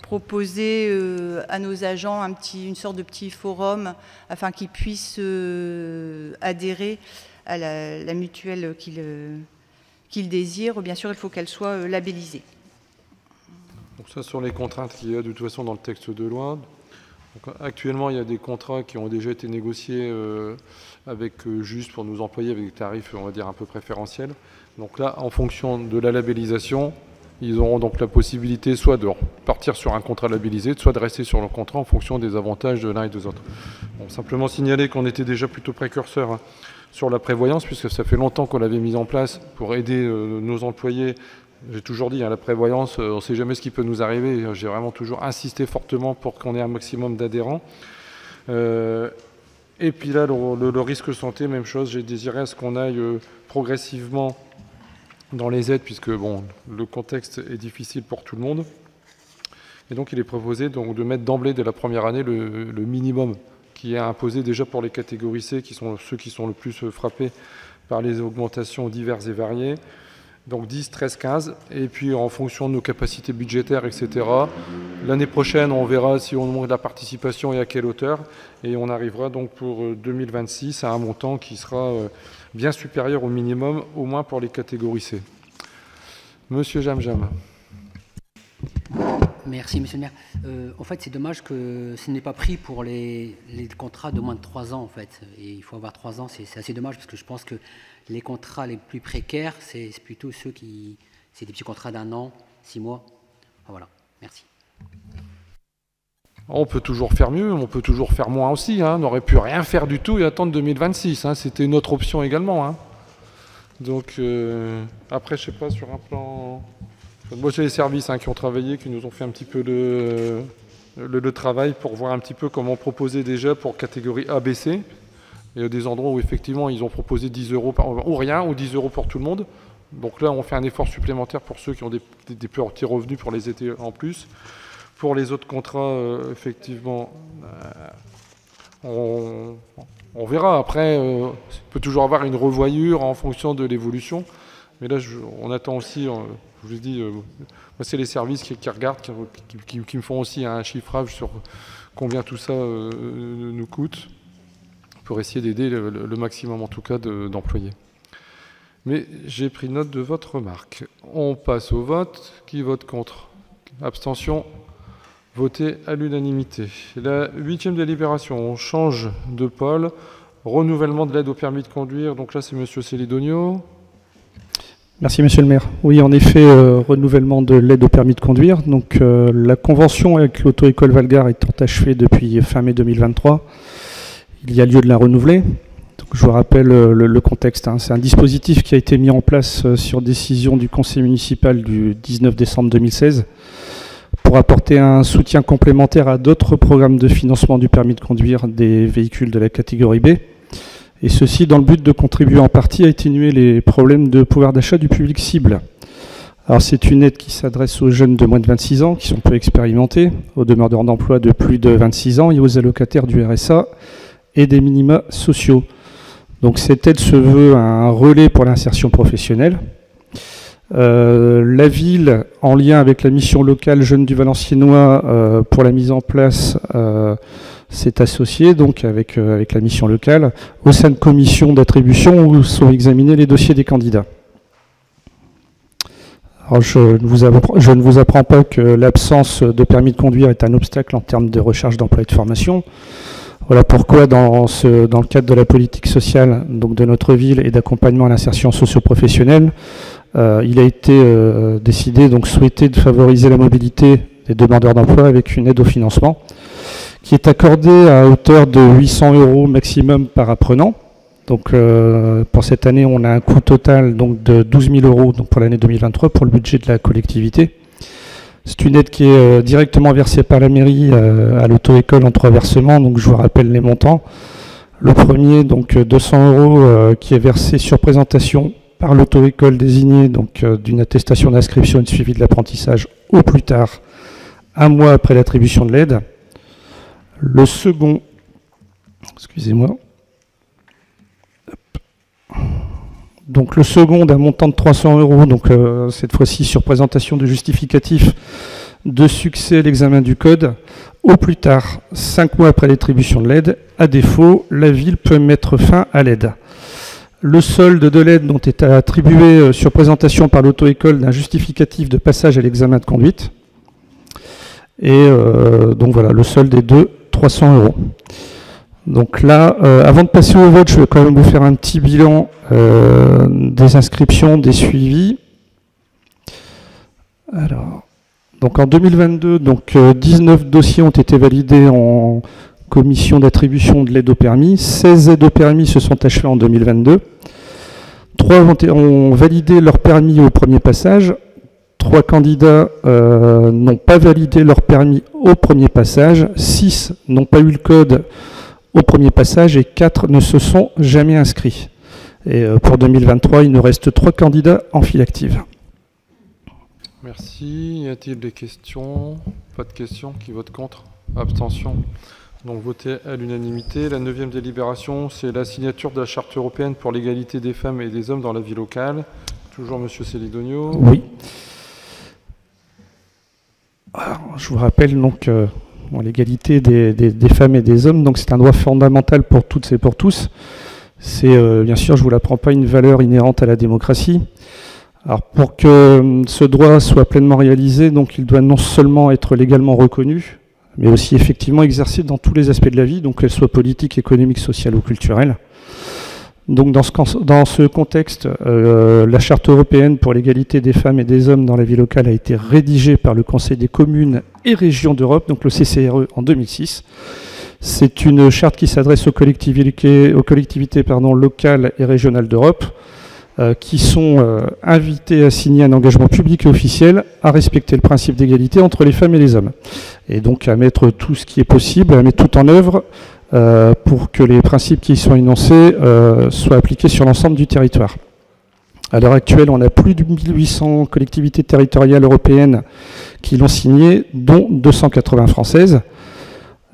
proposer à nos agents une sorte de petit forum afin qu'ils puissent adhérer à la mutuelle qu'ils désirent. Bien sûr, il faut qu'elle soit labellisée. Donc ça, sur les contraintes qu'il y a de toute façon dans le texte de loi. Donc, actuellement, il y a des contrats qui ont déjà été négociés avec juste pour nos employés avec des tarifs, on va dire, un peu préférentiels. Donc là, en fonction de la labellisation, ils auront donc la possibilité soit de partir sur un contrat labellisé, soit de rester sur le contrat en fonction des avantages de l'un et des autres. Bon, simplement signaler qu'on était déjà plutôt précurseur sur la prévoyance, puisque ça fait longtemps qu'on l'avait mise en place pour aider nos employés. J'ai toujours dit, la prévoyance, on ne sait jamais ce qui peut nous arriver. J'ai vraiment toujours insisté fortement pour qu'on ait un maximum d'adhérents. Et puis là, le risque santé, même chose. J'ai désiré à ce qu'on aille progressivement dans les aides, puisque bon, le contexte est difficile pour tout le monde. Et donc, il est proposé donc, de mettre d'emblée, dès la première année, le minimum qui est imposé déjà pour les catégories C, qui sont ceux qui sont le plus frappés par les augmentations diverses et variées. Donc 10, 13, 15, et puis en fonction de nos capacités budgétaires, etc. L'année prochaine, on verra si on monte la participation et à quelle hauteur, et on arrivera donc pour 2026 à un montant qui sera bien supérieur au minimum, au moins pour les catégories C. Monsieur Jamjam. Merci, monsieur le maire. En fait, c'est dommage que ce n'est pas pris pour les contrats de moins de 3 ans, en fait. Et il faut avoir 3 ans, c'est assez dommage, parce que je pense que les contrats les plus précaires, c'est plutôt ceux qui... C'est des petits contrats d'1 an, 6 mois. Voilà, merci. On peut toujours faire mieux, on peut toujours faire moins aussi. On n'aurait pu rien faire du tout et attendre 2026. C'était une autre option également. Donc, après, je ne sais pas, sur un plan... Moi, j'ai les services qui ont travaillé, qui nous ont fait un petit peu le travail pour voir un petit peu comment proposer déjà pour catégorie A, B, C. Il y a des endroits où effectivement ils ont proposé 10 € ou rien, ou 10 € pour tout le monde. Donc là, on fait un effort supplémentaire pour ceux qui ont des petits revenus pour les aider en plus. Pour les autres contrats, effectivement, on verra. Après, il peut toujours avoir une revoyure en fonction de l'évolution. Mais là, on attend aussi, je vous ai dit, c'est les services qui regardent, qui me font aussi un chiffrage sur combien tout ça nous coûte, pour essayer d'aider le maximum, en tout cas, d'employés. Mais j'ai pris note de votre remarque. On passe au vote. Qui vote contre? Abstention. Voté à l'unanimité. La 8e délibération, on change de pôle. Renouvellement de l'aide au permis de conduire. Donc là, c'est Monsieur Célidonio. Merci Monsieur le maire. Oui, en effet, renouvellement de l'aide au permis de conduire. Donc la convention avec l'auto-école Valgare étant achevée depuis fin mai 2023, il y a lieu de la renouveler. Donc, je vous rappelle le contexte. C'est un dispositif qui a été mis en place sur décision du conseil municipal du 19 décembre 2016 pour apporter un soutien complémentaire à d'autres programmes de financement du permis de conduire des véhicules de la catégorie B. Et ceci dans le but de contribuer en partie à atténuer les problèmes de pouvoir d'achat du public cible. Alors c'est une aide qui s'adresse aux jeunes de moins de 26 ans qui sont peu expérimentés, aux demandeurs d'emploi de plus de 26 ans et aux allocataires du RSA et des minima sociaux. Donc cette aide se veut un relais pour l'insertion professionnelle. La ville, en lien avec la mission locale Jeunes du Valenciennois pour la mise en place, s'est associée donc avec la mission locale au sein de commissions d'attribution où sont examinés les dossiers des candidats. Alors je ne vous apprends pas que l'absence de permis de conduire est un obstacle en termes de recherche d'emploi et de formation. Voilà pourquoi dans le cadre de la politique sociale donc de notre ville et d'accompagnement à l'insertion socio-professionnelle, il a été décidé, donc souhaité, de favoriser la mobilité des demandeurs d'emploi avec une aide au financement qui est accordée à hauteur de 800 € maximum par apprenant. Donc pour cette année, on a un coût total donc, de 12 000 € donc, pour l'année 2023 pour le budget de la collectivité. C'est une aide qui est directement versée par la mairie à l'auto-école en 3 versements, donc je vous rappelle les montants. Le premier, donc 200 € qui est versé sur présentation par l'auto-école désignée donc d'une attestation d'inscription et de suivi de l'apprentissage au plus tard 1 mois après l'attribution de l'aide. Le second, excusez-moi, donc le second d'un montant de 300 €, donc cette fois-ci sur présentation de justificatif de succès à l'examen du code, au plus tard 5 mois après l'attribution de l'aide. À défaut, la ville peut mettre fin à l'aide. Le solde de l'aide dont est attribué sur présentation par l'auto-école d'un justificatif de passage à l'examen de conduite. Et donc voilà, le solde est de 300 €. Donc là, avant de passer au vote, je vais quand même vous faire un petit bilan des inscriptions, des suivis. Alors, donc en 2022, donc 19 dossiers ont été validés en commission d'attribution de l'aide au permis. 16 aides au permis se sont achevées en 2022. 3 ont validé leur permis au premier passage. 3 candidats n'ont pas validé leur permis au premier passage. 6 n'ont pas eu le code au premier passage et 4 ne se sont jamais inscrits. Et pour 2023, il nous reste 3 candidats en file active. Merci. Y a-t-il des questions? Pas de questions. Qui vote contre? Abstention. Donc voté à l'unanimité. La 9e délibération, c'est la signature de la Charte européenne pour l'égalité des femmes et des hommes dans la vie locale. Toujours Monsieur Célidonio. Oui. Alors, je vous rappelle donc l'égalité des femmes et des hommes, donc c'est un droit fondamental pour toutes et pour tous. C'est bien sûr, je ne vous l'apprends pas, une valeur inhérente à la démocratie. Alors pour que ce droit soit pleinement réalisé, donc il doit non seulement être légalement reconnu, mais aussi effectivement exercé dans tous les aspects de la vie, donc qu'elle soit politique, économique, sociale ou culturelle. Donc dans ce contexte, la Charte européenne pour l'égalité des femmes et des hommes dans la vie locale a été rédigée par le Conseil des communes et régions d'Europe, donc le CCRE, en 2006. C'est une charte qui s'adresse aux collectivités locales et régionales d'Europe, qui sont invités à signer un engagement public et officiel à respecter le principe d'égalité entre les femmes et les hommes. Et donc à mettre tout ce qui est possible, à mettre tout en œuvre pour que les principes qui y sont énoncés soient appliqués sur l'ensemble du territoire. À l'heure actuelle, on a plus de 1800 collectivités territoriales européennes qui l'ont signé, dont 280 françaises.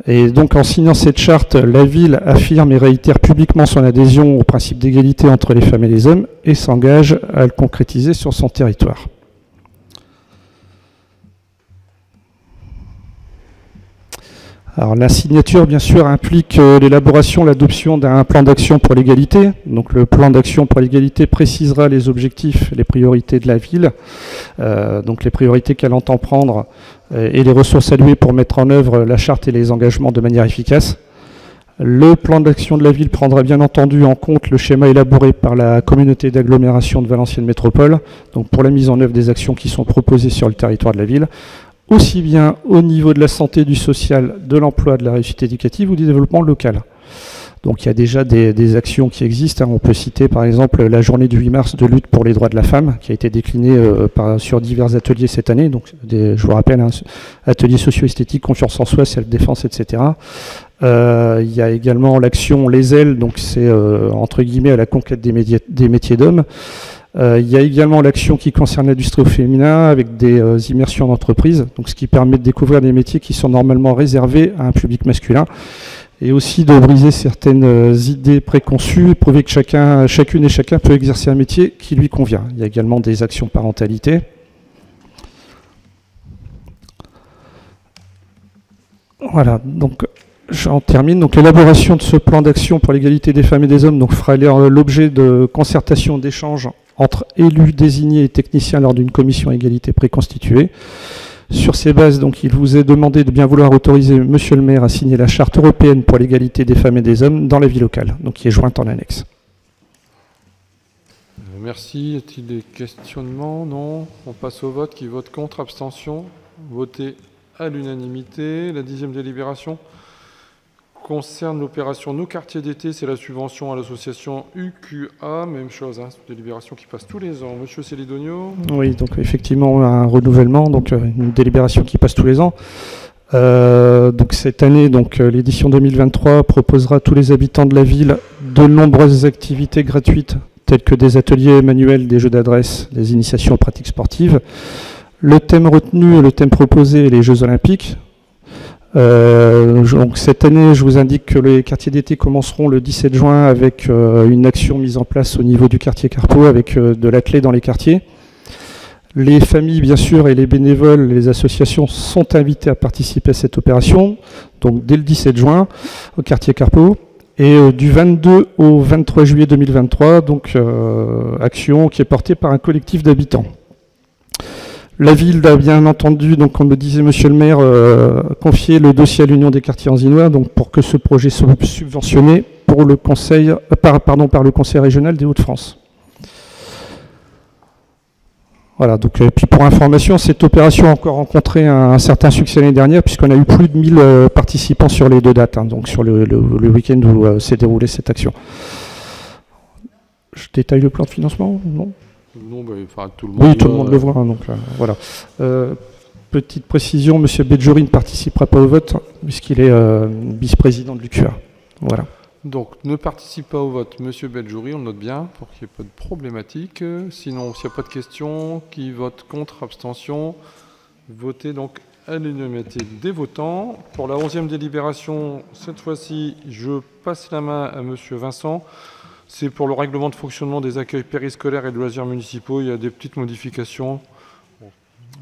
Et donc en signant cette charte, la ville affirme et réitère publiquement son adhésion au principe d'égalité entre les femmes et les hommes et s'engage à le concrétiser sur son territoire. Alors la signature, bien sûr, implique l'élaboration, l'adoption d'un plan d'action pour l'égalité. Donc le plan d'action pour l'égalité précisera les objectifs, les priorités de la ville, donc les priorités qu'elle entend prendre et les ressources allouées pour mettre en œuvre la charte et les engagements de manière efficace. Le plan d'action de la ville prendra bien entendu en compte le schéma élaboré par la communauté d'agglomération de Valenciennes Métropole, donc pour la mise en œuvre des actions qui sont proposées sur le territoire de la ville, aussi bien au niveau de la santé, du social, de l'emploi, de la réussite éducative ou du développement local. Donc il y a déjà des actions qui existent. On peut citer par exemple la journée du 8 mars de lutte pour les droits de la femme, qui a été déclinée sur divers ateliers cette année. Donc je vous rappelle, ateliers socio-esthétiques, confiance en soi, self-défense, etc. Il y a également l'action Les Ailes, donc c'est entre guillemets à la conquête des métiers d'hommes. Il y a également l'action qui concerne l'industrie au féminin avec des immersions d'entreprise, donc ce qui permet de découvrir des métiers qui sont normalement réservés à un public masculin et aussi de briser certaines idées préconçues et prouver que chacune et chacun peut exercer un métier qui lui convient. Il y a également des actions parentalité. Voilà, donc j'en termine. Donc l'élaboration de ce plan d'action pour l'égalité des femmes et des hommes donc, fera l'objet de concertations, d'échanges entre élus désignés et techniciens lors d'une commission égalité préconstituée. Sur ces bases, donc, il vous est demandé de bien vouloir autoriser Monsieur le maire à signer la charte européenne pour l'égalité des femmes et des hommes dans la vie locale, donc qui est jointe en annexe. Merci. Y a-t-il des questionnements? Non. On passe au vote. Qui vote contre? Abstention? Voté à l'unanimité. La 10e délibération concerne l'opération Nos quartiers d'été, c'est la subvention à l'association UQA, même chose, c'est une délibération qui passe tous les ans. Monsieur Célidonio. Oui, donc effectivement un renouvellement, donc une délibération qui passe tous les ans. Donc cette année, donc l'édition 2023 proposera à tous les habitants de la ville de nombreuses activités gratuites, telles que des ateliers manuels, des jeux d'adresse, des initiations aux pratiques sportives. Le thème retenu, le thème proposé est les Jeux Olympiques. Donc cette année, je vous indique que les quartiers d'été commenceront le 17 juin avec une action mise en place au niveau du quartier Carpeaux avec de la clé dans les quartiers. Les familles, bien sûr, et les bénévoles, les associations sont invités à participer à cette opération, donc dès le 17 juin au quartier Carpeaux. Et du 22 au 23 juillet 2023, donc action qui est portée par un collectif d'habitants. La ville a bien entendu, donc comme le disait Monsieur le maire, confié le dossier à l'Union des quartiers anginois, donc pour que ce projet soit subventionné pour le conseil, par le Conseil régional des Hauts-de-France. Voilà, donc puis pour information, cette opération a encore rencontré un certain succès l'année dernière, puisqu'on a eu plus de 1000 participants sur les deux dates, donc sur le week-end où s'est déroulée cette action. Je détaille le plan de financement, non ? Non, tout le monde, oui, tout le monde le voit. Donc, voilà. Petite précision, M. Bedjouri ne participera pas au vote puisqu'il est vice-président de l'UQA. Voilà. Donc, ne participe pas au vote M. Bedjouri, on le note bien, pour qu'il n'y ait pas de problématique. Sinon, s'il n'y a pas de questions, qui vote contre, abstention, votez donc à l'unanimité des votants. Pour la 11e délibération, cette fois-ci, je passe la main à M. Vincent. C'est pour le règlement de fonctionnement des accueils périscolaires et de loisirs municipaux. Il y a des petites modifications.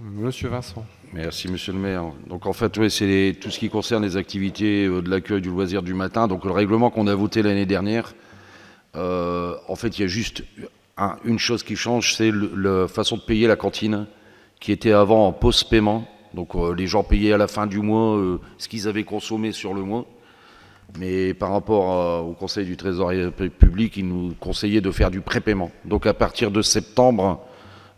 Monsieur Vincent. Merci, monsieur le maire. Donc en fait, oui, c'est tout ce qui concerne les activités de l'accueil du loisir du matin. Donc le règlement qu'on a voté l'année dernière, en fait, il y a juste une chose qui change, c'est la façon de payer la cantine, qui était avant en post-paiement. Donc les gens payaient à la fin du mois ce qu'ils avaient consommé sur le mois. Mais par rapport au Conseil du Trésor public, il nous conseillait de faire du prépaiement. Donc à partir de septembre,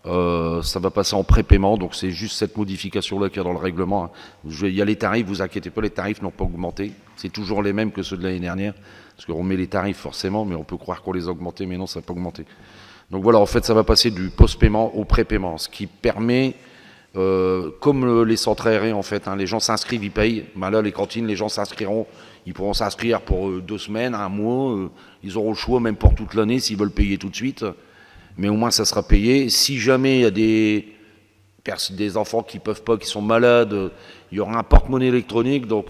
ça va passer en prépaiement. Donc c'est juste cette modification-là qu'il y a dans le règlement. Il y a les tarifs, vous inquiétez pas, les tarifs n'ont pas augmenté. C'est toujours les mêmes que ceux de l'année dernière. Parce qu'on met les tarifs forcément, mais on peut croire qu'on les a augmentés, mais non, ça n'a pas augmenté. Donc voilà, en fait, ça va passer du post-paiement au prépaiement. Ce qui permet, comme les centres aérés, en fait, les gens s'inscrivent, ils payent. Ben là, les cantines, les gens s'inscriront. Ils pourront s'inscrire pour 2 semaines, un mois. Ils auront le choix même pour toute l'année s'ils veulent payer tout de suite. mais au moins ça sera payé. Si jamais il y a des enfants qui peuvent pas, qui sont malades, il y aura un porte-monnaie électronique, donc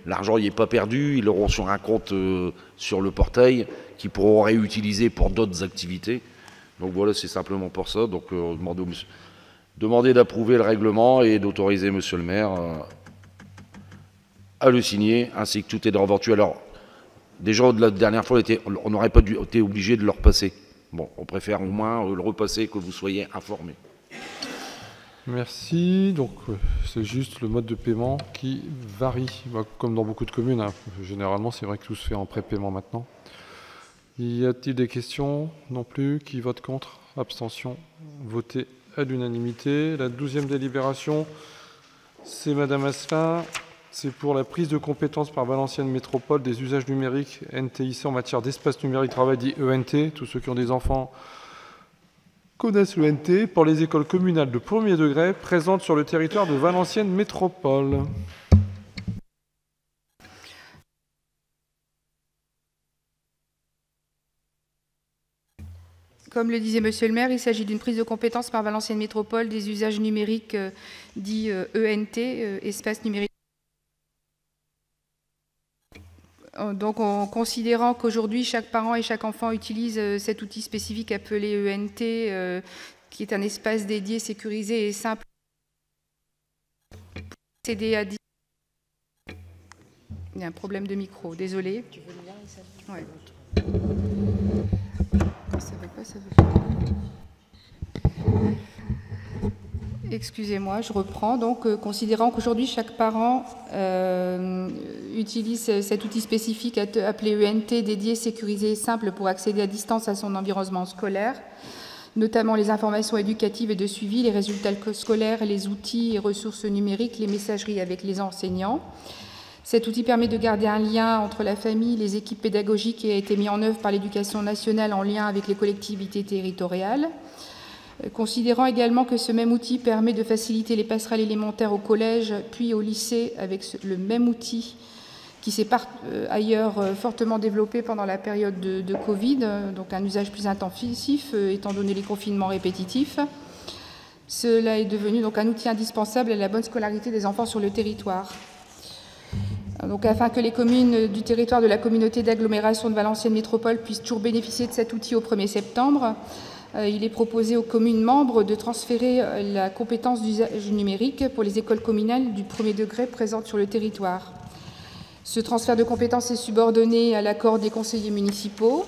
l'argent n'y est pas perdu, ils l'auront sur un compte sur le portail qu'ils pourront réutiliser pour d'autres activités. Donc voilà, c'est simplement pour ça. Donc demandez d'approuver le règlement et d'autoriser monsieur le maire à le signer, ainsi que tout est dans reventu. Alors, déjà, la dernière fois, on n'aurait pas été obligé de le repasser. Bon, on préfère au moins le repasser, que vous soyez informés. Merci. Donc, c'est juste le mode de paiement qui varie, comme dans beaucoup de communes, hein. Généralement, c'est vrai que tout se fait en prépaiement maintenant. Y a-t-il des questions? Non plus. Qui vote contre? Abstention. Voté à l'unanimité. La 12e délibération, c'est Madame Asselin. C'est pour la prise de compétence par Valenciennes Métropole des usages numériques NTIC en matière d'espace numérique travail dit ENT. Tous ceux qui ont des enfants connaissent l'ENT pour les écoles communales de premier degré présentes sur le territoire de Valenciennes Métropole. Comme le disait Monsieur le maire, il s'agit d'une prise de compétence par Valenciennes Métropole des usages numériques dits ENT, espace numérique. Donc, en considérant qu'aujourd'hui, chaque parent et chaque enfant utilise cet outil spécifique appelé ENT, qui est un espace dédié, sécurisé et simple pour accéder à... Il y a un problème de micro, désolé. Tu veux le lien, Issa ? Ouais. Ça veut pas, ça veut pas. Excusez-moi, je reprends. Donc, considérant qu'aujourd'hui, chaque parent utilise cet outil spécifique appelé ENT, dédié, sécurisé et simple pour accéder à distance à son environnement scolaire, notamment les informations éducatives et de suivi, les résultats scolaires, les outils et ressources numériques, les messageries avec les enseignants. Cet outil permet de garder un lien entre la famille, les équipes pédagogiques et a été mis en œuvre par l'Éducation nationale en lien avec les collectivités territoriales. Considérant également que ce même outil permet de faciliter les passerelles élémentaires au collège puis au lycée avec le même outil qui s'est ailleurs fortement développé pendant la période de Covid, donc un usage plus intensif étant donné les confinements répétitifs. Cela est devenu donc un outil indispensable à la bonne scolarité des enfants sur le territoire. Donc, afin que les communes du territoire de la communauté d'agglomération de Valenciennes Métropole puissent toujours bénéficier de cet outil au 1er septembre, il est proposé aux communes membres de transférer la compétence d'usage numérique pour les écoles communales du premier degré présentes sur le territoire. Ce transfert de compétences est subordonné à l'accord des conseillers municipaux.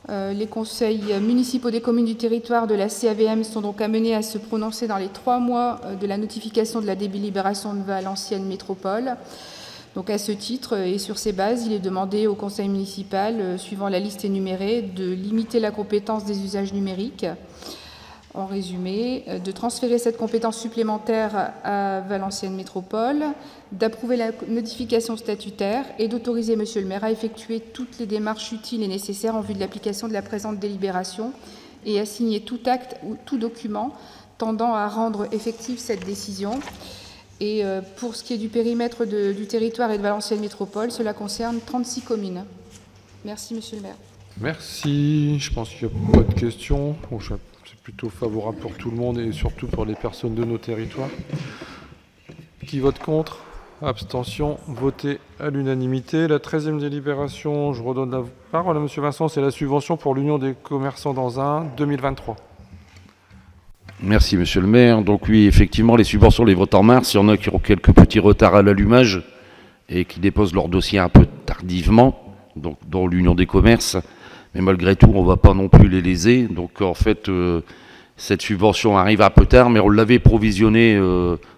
Les conseils municipaux des communes du territoire de la CAVM sont donc amenés à se prononcer dans les 3 mois de la notification de la délibération de Valenciennes Métropole. Donc à ce titre et sur ces bases, il est demandé au conseil municipal, suivant la liste énumérée, de limiter la compétence des usages numériques. En résumé, de transférer cette compétence supplémentaire à Valenciennes Métropole, d'approuver la notification statutaire et d'autoriser Monsieur le maire à effectuer toutes les démarches utiles et nécessaires en vue de l'application de la présente délibération et à signer tout acte ou tout document tendant à rendre effective cette décision. Et pour ce qui est du périmètre du territoire et de Valenciennes Métropole, cela concerne 36 communes. Merci, Monsieur le maire. Merci. Je pense qu'il n'y a pas de questions. Bon, c'est plutôt favorable pour tout le monde et surtout pour les personnes de nos territoires. Qui vote contre? Abstention. Voté à l'unanimité. La 13e délibération, je redonne la parole à Monsieur Vincent, c'est la subvention pour l'Union des commerçants d'Anzin 2023. Merci Monsieur le maire. Donc oui, effectivement, les subventions, les votes en mars, il y en a qui ont quelques petits retards à l'allumage et qui déposent leur dossier un peu tardivement, donc dans l'Union des commerces. Mais malgré tout, on ne va pas non plus les léser. Donc en fait, cette subvention arrive un peu tard, mais on l'avait provisionnée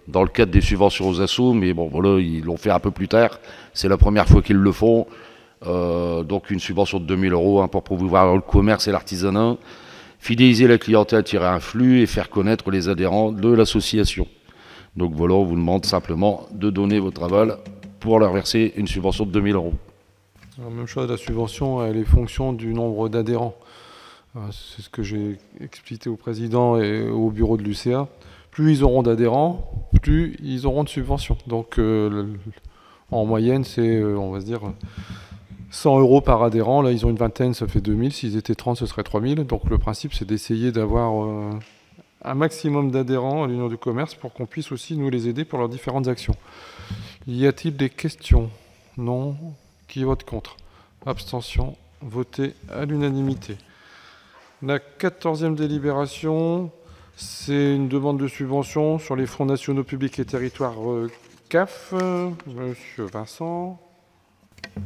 dans le cadre des subventions aux assos. Mais bon, voilà, ils l'ont fait un peu plus tard. C'est la première fois qu'ils le font. Donc une subvention de 2 000 € pour promouvoir le commerce et l'artisanat, fidéliser la clientèle, tirer un flux et faire connaître les adhérents de l'association. Donc voilà, on vous demande simplement de donner votre aval pour leur verser une subvention de 2 000 €. La même chose, la subvention, elle est fonction du nombre d'adhérents. C'est ce que j'ai expliqué au président et au bureau de l'UCA. Plus ils auront d'adhérents, plus ils auront de subventions. Donc en moyenne, c'est, on va se dire, 100 € par adhérent. Là, ils ont une vingtaine, ça fait 2000. S'ils étaient 30, ce serait 3000. Donc le principe, c'est d'essayer d'avoir un maximum d'adhérents à l'Union du commerce pour qu'on puisse aussi nous les aider pour leurs différentes actions. Y a-t-il des questions? Non. Qui vote contre? Abstention. Voté à l'unanimité. La 14e délibération, c'est une demande de subvention sur les fonds nationaux publics et territoires CAF. Monsieur Vincent.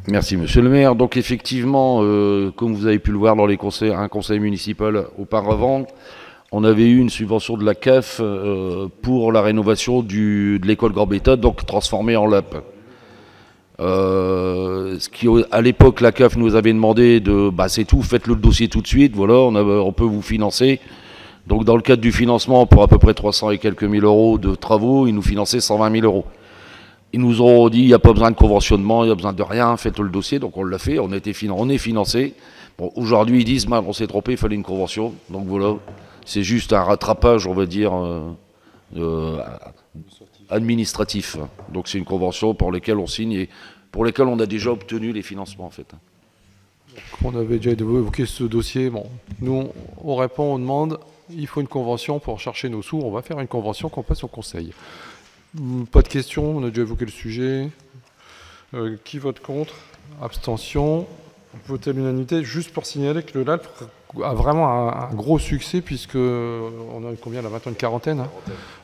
Merci, monsieur le maire. Donc effectivement, comme vous avez pu le voir dans un conseil municipal auparavant, on avait eu une subvention de la CAF pour la rénovation de l'école Gambetta, donc transformée en LAP. Ce qui, à l'époque, la CAF nous avait demandé de, c'est tout, faites le dossier tout de suite, voilà, on peut vous financer. Donc dans le cadre du financement, pour à peu près 300 et quelques mille € de travaux, ils nous finançaient 120 000 €. Ils nous ont dit, il n'y a pas besoin de conventionnement, il n'y a besoin de rien, faites le dossier. Donc on l'a fait, on est financé. Bon, aujourd'hui, ils disent, on s'est trompé, il fallait une convention. Donc voilà, c'est juste un rattrapage, on va dire, administratif. Donc c'est une convention pour laquelle on signe et pour laquelle on a déjà obtenu les financements, en fait. On avait déjà évoqué ce dossier. Bon, nous, on répond, on demande, il faut une convention pour chercher nos sous. On va faire une convention qu'on passe au conseil. Pas de questions, on a déjà évoqué le sujet. Qui vote contre? Abstention. Voté à l'unanimité. Juste pour signaler que le LAP a vraiment un gros succès, puisque on a combien là, maintenant une quarantaine, hein.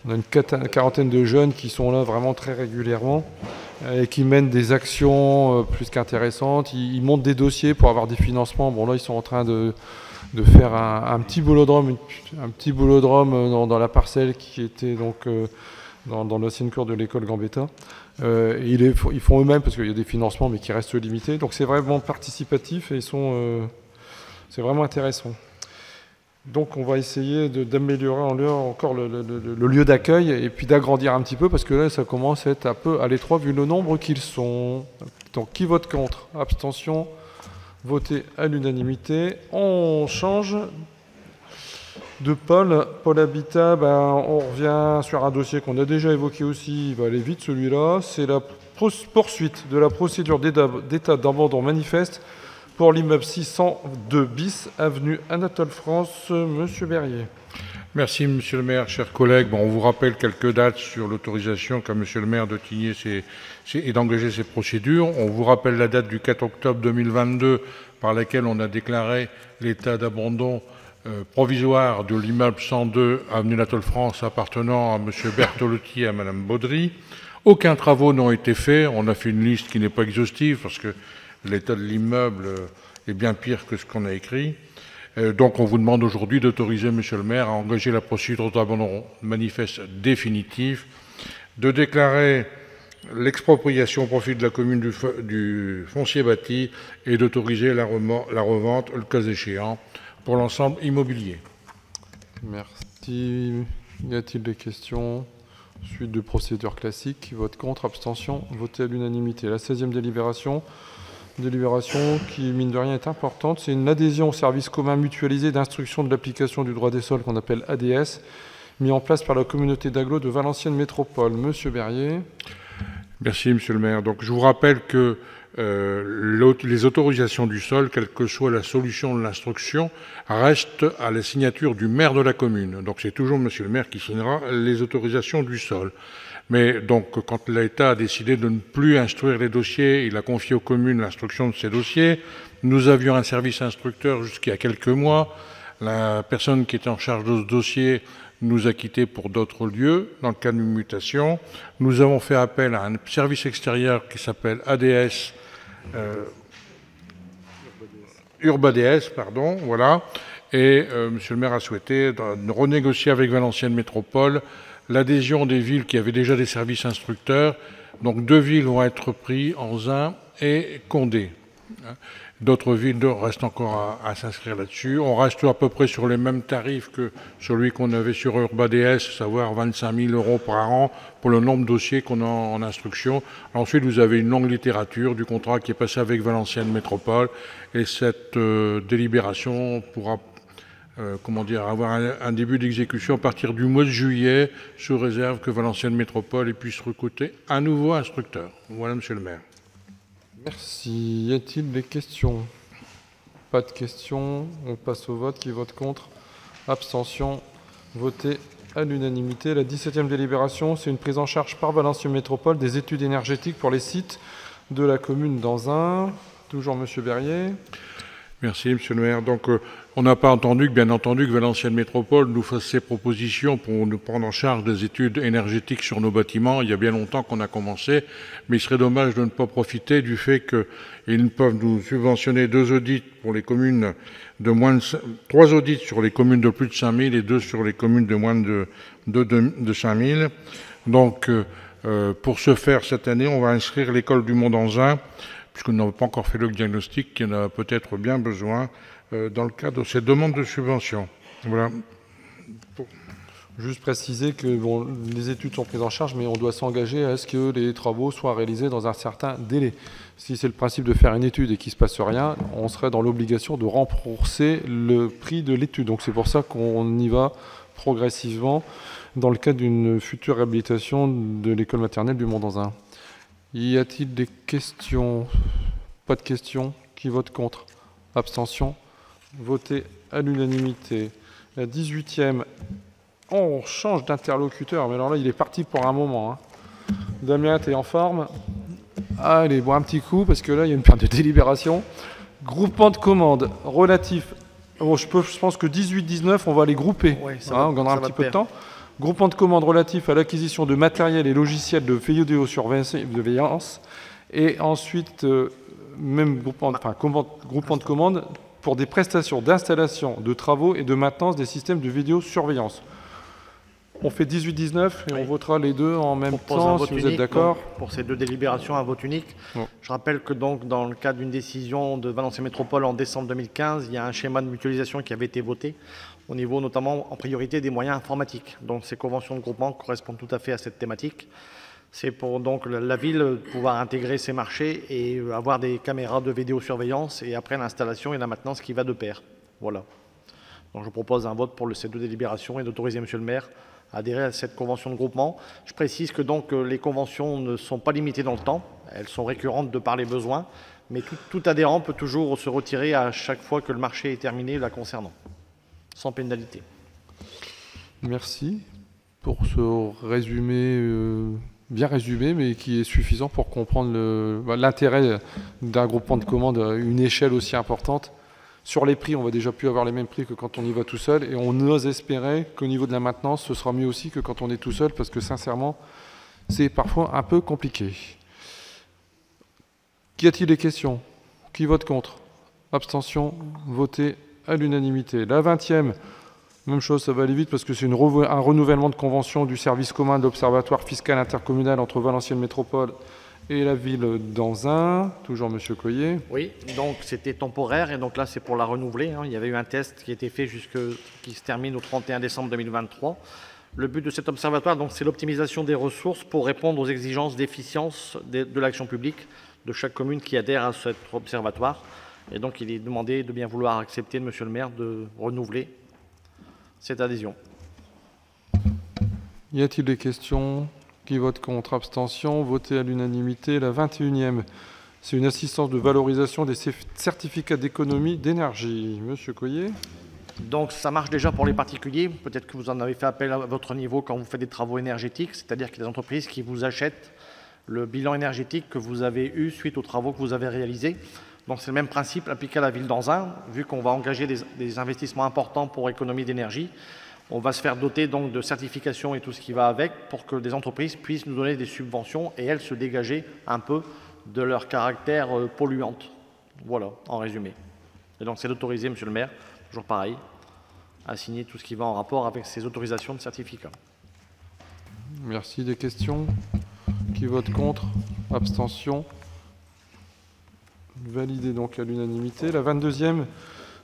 On a une quarantaine de jeunes qui sont là vraiment très régulièrement et qui mènent des actions plus qu'intéressantes. Ils montent des dossiers pour avoir des financements. Bon là, ils sont en train de faire un petit boulodrome, dans la parcelle qui était donc dans l'ancienne cour de l'école Gambetta. Ils font eux-mêmes parce qu'il y a des financements mais qui restent limités. Donc c'est vraiment participatif et c'est vraiment intéressant. Donc on va essayer d'améliorer encore le lieu d'accueil et puis d'agrandir un petit peu parce que là ça commence à être un peu à l'étroit vu le nombre qu'ils sont. Donc qui vote contre? Abstention. Voté à l'unanimité. On change de Paul Habitat. On revient sur un dossier qu'on a déjà évoqué aussi. Il va aller vite celui-là. C'est la poursuite de la procédure d'état d'abandon manifeste pour l'immeuble 602 bis, avenue Anatole France. Monsieur Berrier. Merci, monsieur le maire, chers collègues. On vous rappelle quelques dates sur l'autorisation qu'a monsieur le maire de signer et d'engager ces procédures. On vous rappelle la date du 4 octobre 2022 par laquelle on a déclaré l'état d'abandon provisoire de l'immeuble 102 avenue Anatole France appartenant à monsieur Bertolotti et à madame Baudry. Aucun travaux n'ont été faits. On a fait une liste qui n'est pas exhaustive parce que l'état de l'immeuble est bien pire que ce qu'on a écrit. Donc on vous demande aujourd'hui d'autoriser monsieur le maire à engager la procédure d'abandon manifeste définitif, de déclarer l'expropriation au profit de la commune du foncier bâti et d'autoriser la revente, le cas échéant, pour l'ensemble immobilier. Merci. Y a-t-il des questions? Suite de procédure classique. Vote contre, abstention, voté à l'unanimité. La 16e délibération qui, mine de rien, est importante. C'est une adhésion au service commun mutualisé d'instruction de l'application du droit des sols qu'on appelle ADS, mis en place par la communauté d'agglo de Valenciennes Métropole. Monsieur Berrier. Merci, monsieur le maire. Donc, je vous rappelle que les autorisations du sol, quelle que soit la solution de l'instruction, restent à la signature du maire de la commune. Donc, c'est toujours monsieur le maire qui signera les autorisations du sol. Mais donc, quand l'État a décidé de ne plus instruire les dossiers, il a confié aux communes l'instruction de ces dossiers. Nous avions un service instructeur jusqu'il y a quelques mois. La personne qui était en charge de ce dossier nous a quittés pour d'autres lieux, dans le cas d'une mutation. Nous avons fait appel à un service extérieur qui s'appelle ADS, UrbaDS, pardon, voilà. Et monsieur le maire a souhaité renégocier avec Valenciennes Métropole l'adhésion des villes qui avaient déjà des services instructeurs. Donc 2 villes vont être prises, Anzin et Condé. D'autres villes restent encore à s'inscrire là-dessus. On reste à peu près sur les mêmes tarifs que celui qu'on avait sur UrbaDS, à savoir 25 000 € par an pour le nombre de dossiers qu'on a en instruction. Ensuite, vous avez une longue littérature du contrat qui est passé avec Valenciennes Métropole et cette délibération pourra avoir un début d'exécution à partir du mois de juillet, sous réserve que Valenciennes Métropole puisse recruter un nouveau instructeur. Voilà, monsieur le maire. Merci. Y a-t-il des questions? Pas de questions. On passe au vote. Qui vote contre? Abstention. Voté à l'unanimité. La 17e délibération, c'est une prise en charge par Valenciennes Métropole des études énergétiques pour les sites de la commune d'Anzin. Toujours Monsieur Berrier. Merci, Monsieur le maire. Donc, on n'a pas entendu bien entendu que Valenciennes Métropole nous fasse ses propositions pour nous prendre en charge des études énergétiques sur nos bâtiments. Il y a bien longtemps qu'on a commencé, mais il serait dommage de ne pas profiter du fait qu'ils peuvent nous subventionner 2 audits pour les communes de moins de 3 audits sur les communes de plus de 5 000 et 2 sur les communes de moins de 5 000. Donc, pour ce faire, cette année, on va inscrire l'école du Mont-d'Anzin, puisqu'on n'a pas encore fait le diagnostic, qui en a peut-être bien besoin dans le cadre de ces demandes de subvention. Voilà. Juste préciser que bon, les études sont prises en charge, mais on doit s'engager à ce que les travaux soient réalisés dans un certain délai. Si c'est le principe de faire une étude et qu'il ne se passe rien, on serait dans l'obligation de rembourser le prix de l'étude. Donc c'est pour ça qu'on y va progressivement dans le cadre d'une future réhabilitation de l'école maternelle du Mont-d'Anzin. Y a-t-il des questions? Pas de questions. Qui vote contre? Abstention. Voté à l'unanimité. La 18e. On change d'interlocuteur, mais alors là, il est parti pour un moment. Hein. Damien, t'es en forme? Allez, bois un petit coup, parce que là, il y a une perte de délibération. Groupement de commandes relatif... Bon, je pense que 18-19, on va les grouper. Ouais, on gagnera un petit peu de temps. Groupement de commandes relatif à l'acquisition de matériel et logiciels de vidéosurveillance. Et ensuite, même groupement de commandes pour des prestations d'installation, de travaux et de maintenance des systèmes de vidéosurveillance. On fait 18-19 et on votera les deux en même temps, si vous êtes d'accord. Pour ces 2 délibérations, un vote unique. Bon. Je rappelle que donc, dans le cadre d'une décision de Valenciennes Métropole en décembre 2015, il y a un schéma de mutualisation qui avait été voté, au niveau notamment en priorité des moyens informatiques. Donc ces conventions de groupement correspondent tout à fait à cette thématique. C'est pour donc la ville pouvoir intégrer ces marchés et avoir des caméras de vidéosurveillance et après l'installation et la maintenance qui va de pair. Voilà. Donc je propose un vote pour ces 2 délibérations et d'autoriser Monsieur le maire à adhérer à cette convention de groupement. Je précise que donc les conventions ne sont pas limitées dans le temps, elles sont récurrentes de par les besoins, mais tout adhérent peut toujours se retirer à chaque fois que le marché est terminé la concernant, sans pénalité. Merci pour ce résumé, bien résumé, mais qui est suffisant pour comprendre l'intérêt d'un groupement de commandes à une échelle aussi importante. Sur les prix, on va déjà plus avoir les mêmes prix que quand on y va tout seul, et on ose espérer qu'au niveau de la maintenance, ce sera mieux aussi que quand on est tout seul, parce que sincèrement, c'est parfois un peu compliqué. Qu'y a-t-il des questions? Qui vote contre? Abstention. Voté à l'unanimité. La 20e, même chose, ça va aller vite parce que c'est un renouvellement de convention du service commun de l'Observatoire fiscal intercommunal entre Valenciennes Métropole et la ville d'Anzin. Toujours Monsieur Coyer. Oui, donc c'était temporaire et donc là c'est pour la renouveler. Hein. Il y avait eu un test qui a été fait qui se termine au 31 décembre 2023. Le but de cet observatoire, donc, c'est l'optimisation des ressources pour répondre aux exigences d'efficience de l'action publique de chaque commune qui adhère à cet observatoire. Et donc il est demandé de bien vouloir accepter de Monsieur le maire de renouveler cette adhésion. Y a-t-il des questions? Qui vote contre? Abstention. Voté à l'unanimité. La 21e, c'est une assistance de valorisation des certificats d'économie d'énergie. Monsieur Coyer. Donc ça marche déjà pour les particuliers. Peut-être que vous en avez fait appel à votre niveau quand vous faites des travaux énergétiques, c'est-à-dire qu'il y a des entreprises qui vous achètent le bilan énergétique que vous avez eu suite aux travaux que vous avez réalisés. Donc c'est le même principe appliqué à la ville d'Anzin, vu qu'on va engager des investissements importants pour économie d'énergie. On va se faire doter donc de certifications et tout ce qui va avec pour que des entreprises puissent nous donner des subventions et elles se dégager un peu de leur caractère polluante. Voilà, en résumé. Et donc c'est d'autoriser, Monsieur le maire, toujours pareil, à signer tout ce qui va en rapport avec ces autorisations de certificats. Merci. Des questions? Qui vote contre? Abstention. Validé donc à l'unanimité. La 22e,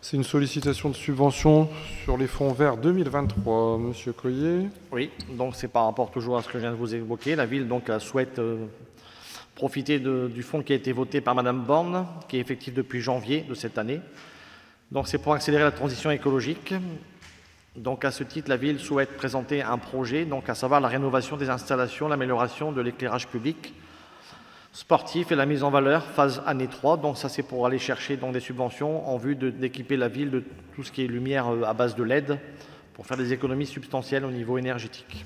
c'est une sollicitation de subvention sur les fonds verts 2023. Monsieur Coyer. Oui, donc c'est par rapport toujours à ce que je viens de vous évoquer. La ville donc souhaite profiter du fonds qui a été voté par Madame Borne, qui est effectif depuis janvier de cette année. Donc c'est pour accélérer la transition écologique. Donc à ce titre, la ville souhaite présenter un projet, donc à savoir la rénovation des installations, l'amélioration de l'éclairage public. sportif et la mise en valeur, phase année 3. Donc ça, c'est pour aller chercher donc, des subventions en vue d'équiper la ville de tout ce qui est lumière à base de LED pour faire des économies substantielles au niveau énergétique.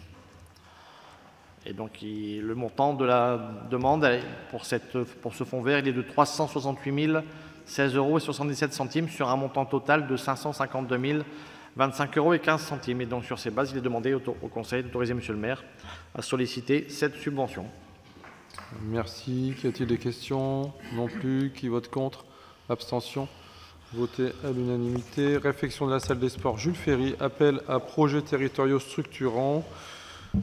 Et donc le montant de la demande pour ce fonds vert, il est de 368 016,77 € sur un montant total de 552 025,15 €. Et donc sur ces bases, il est demandé au Conseil d'autoriser Monsieur le maire à solliciter cette subvention. Merci. Qu'y a-t-il des questions? Non plus. Qui vote contre? Abstention. Voté à l'unanimité. Réfection de la salle des sports Jules Ferry. Appel à projets territoriaux structurants.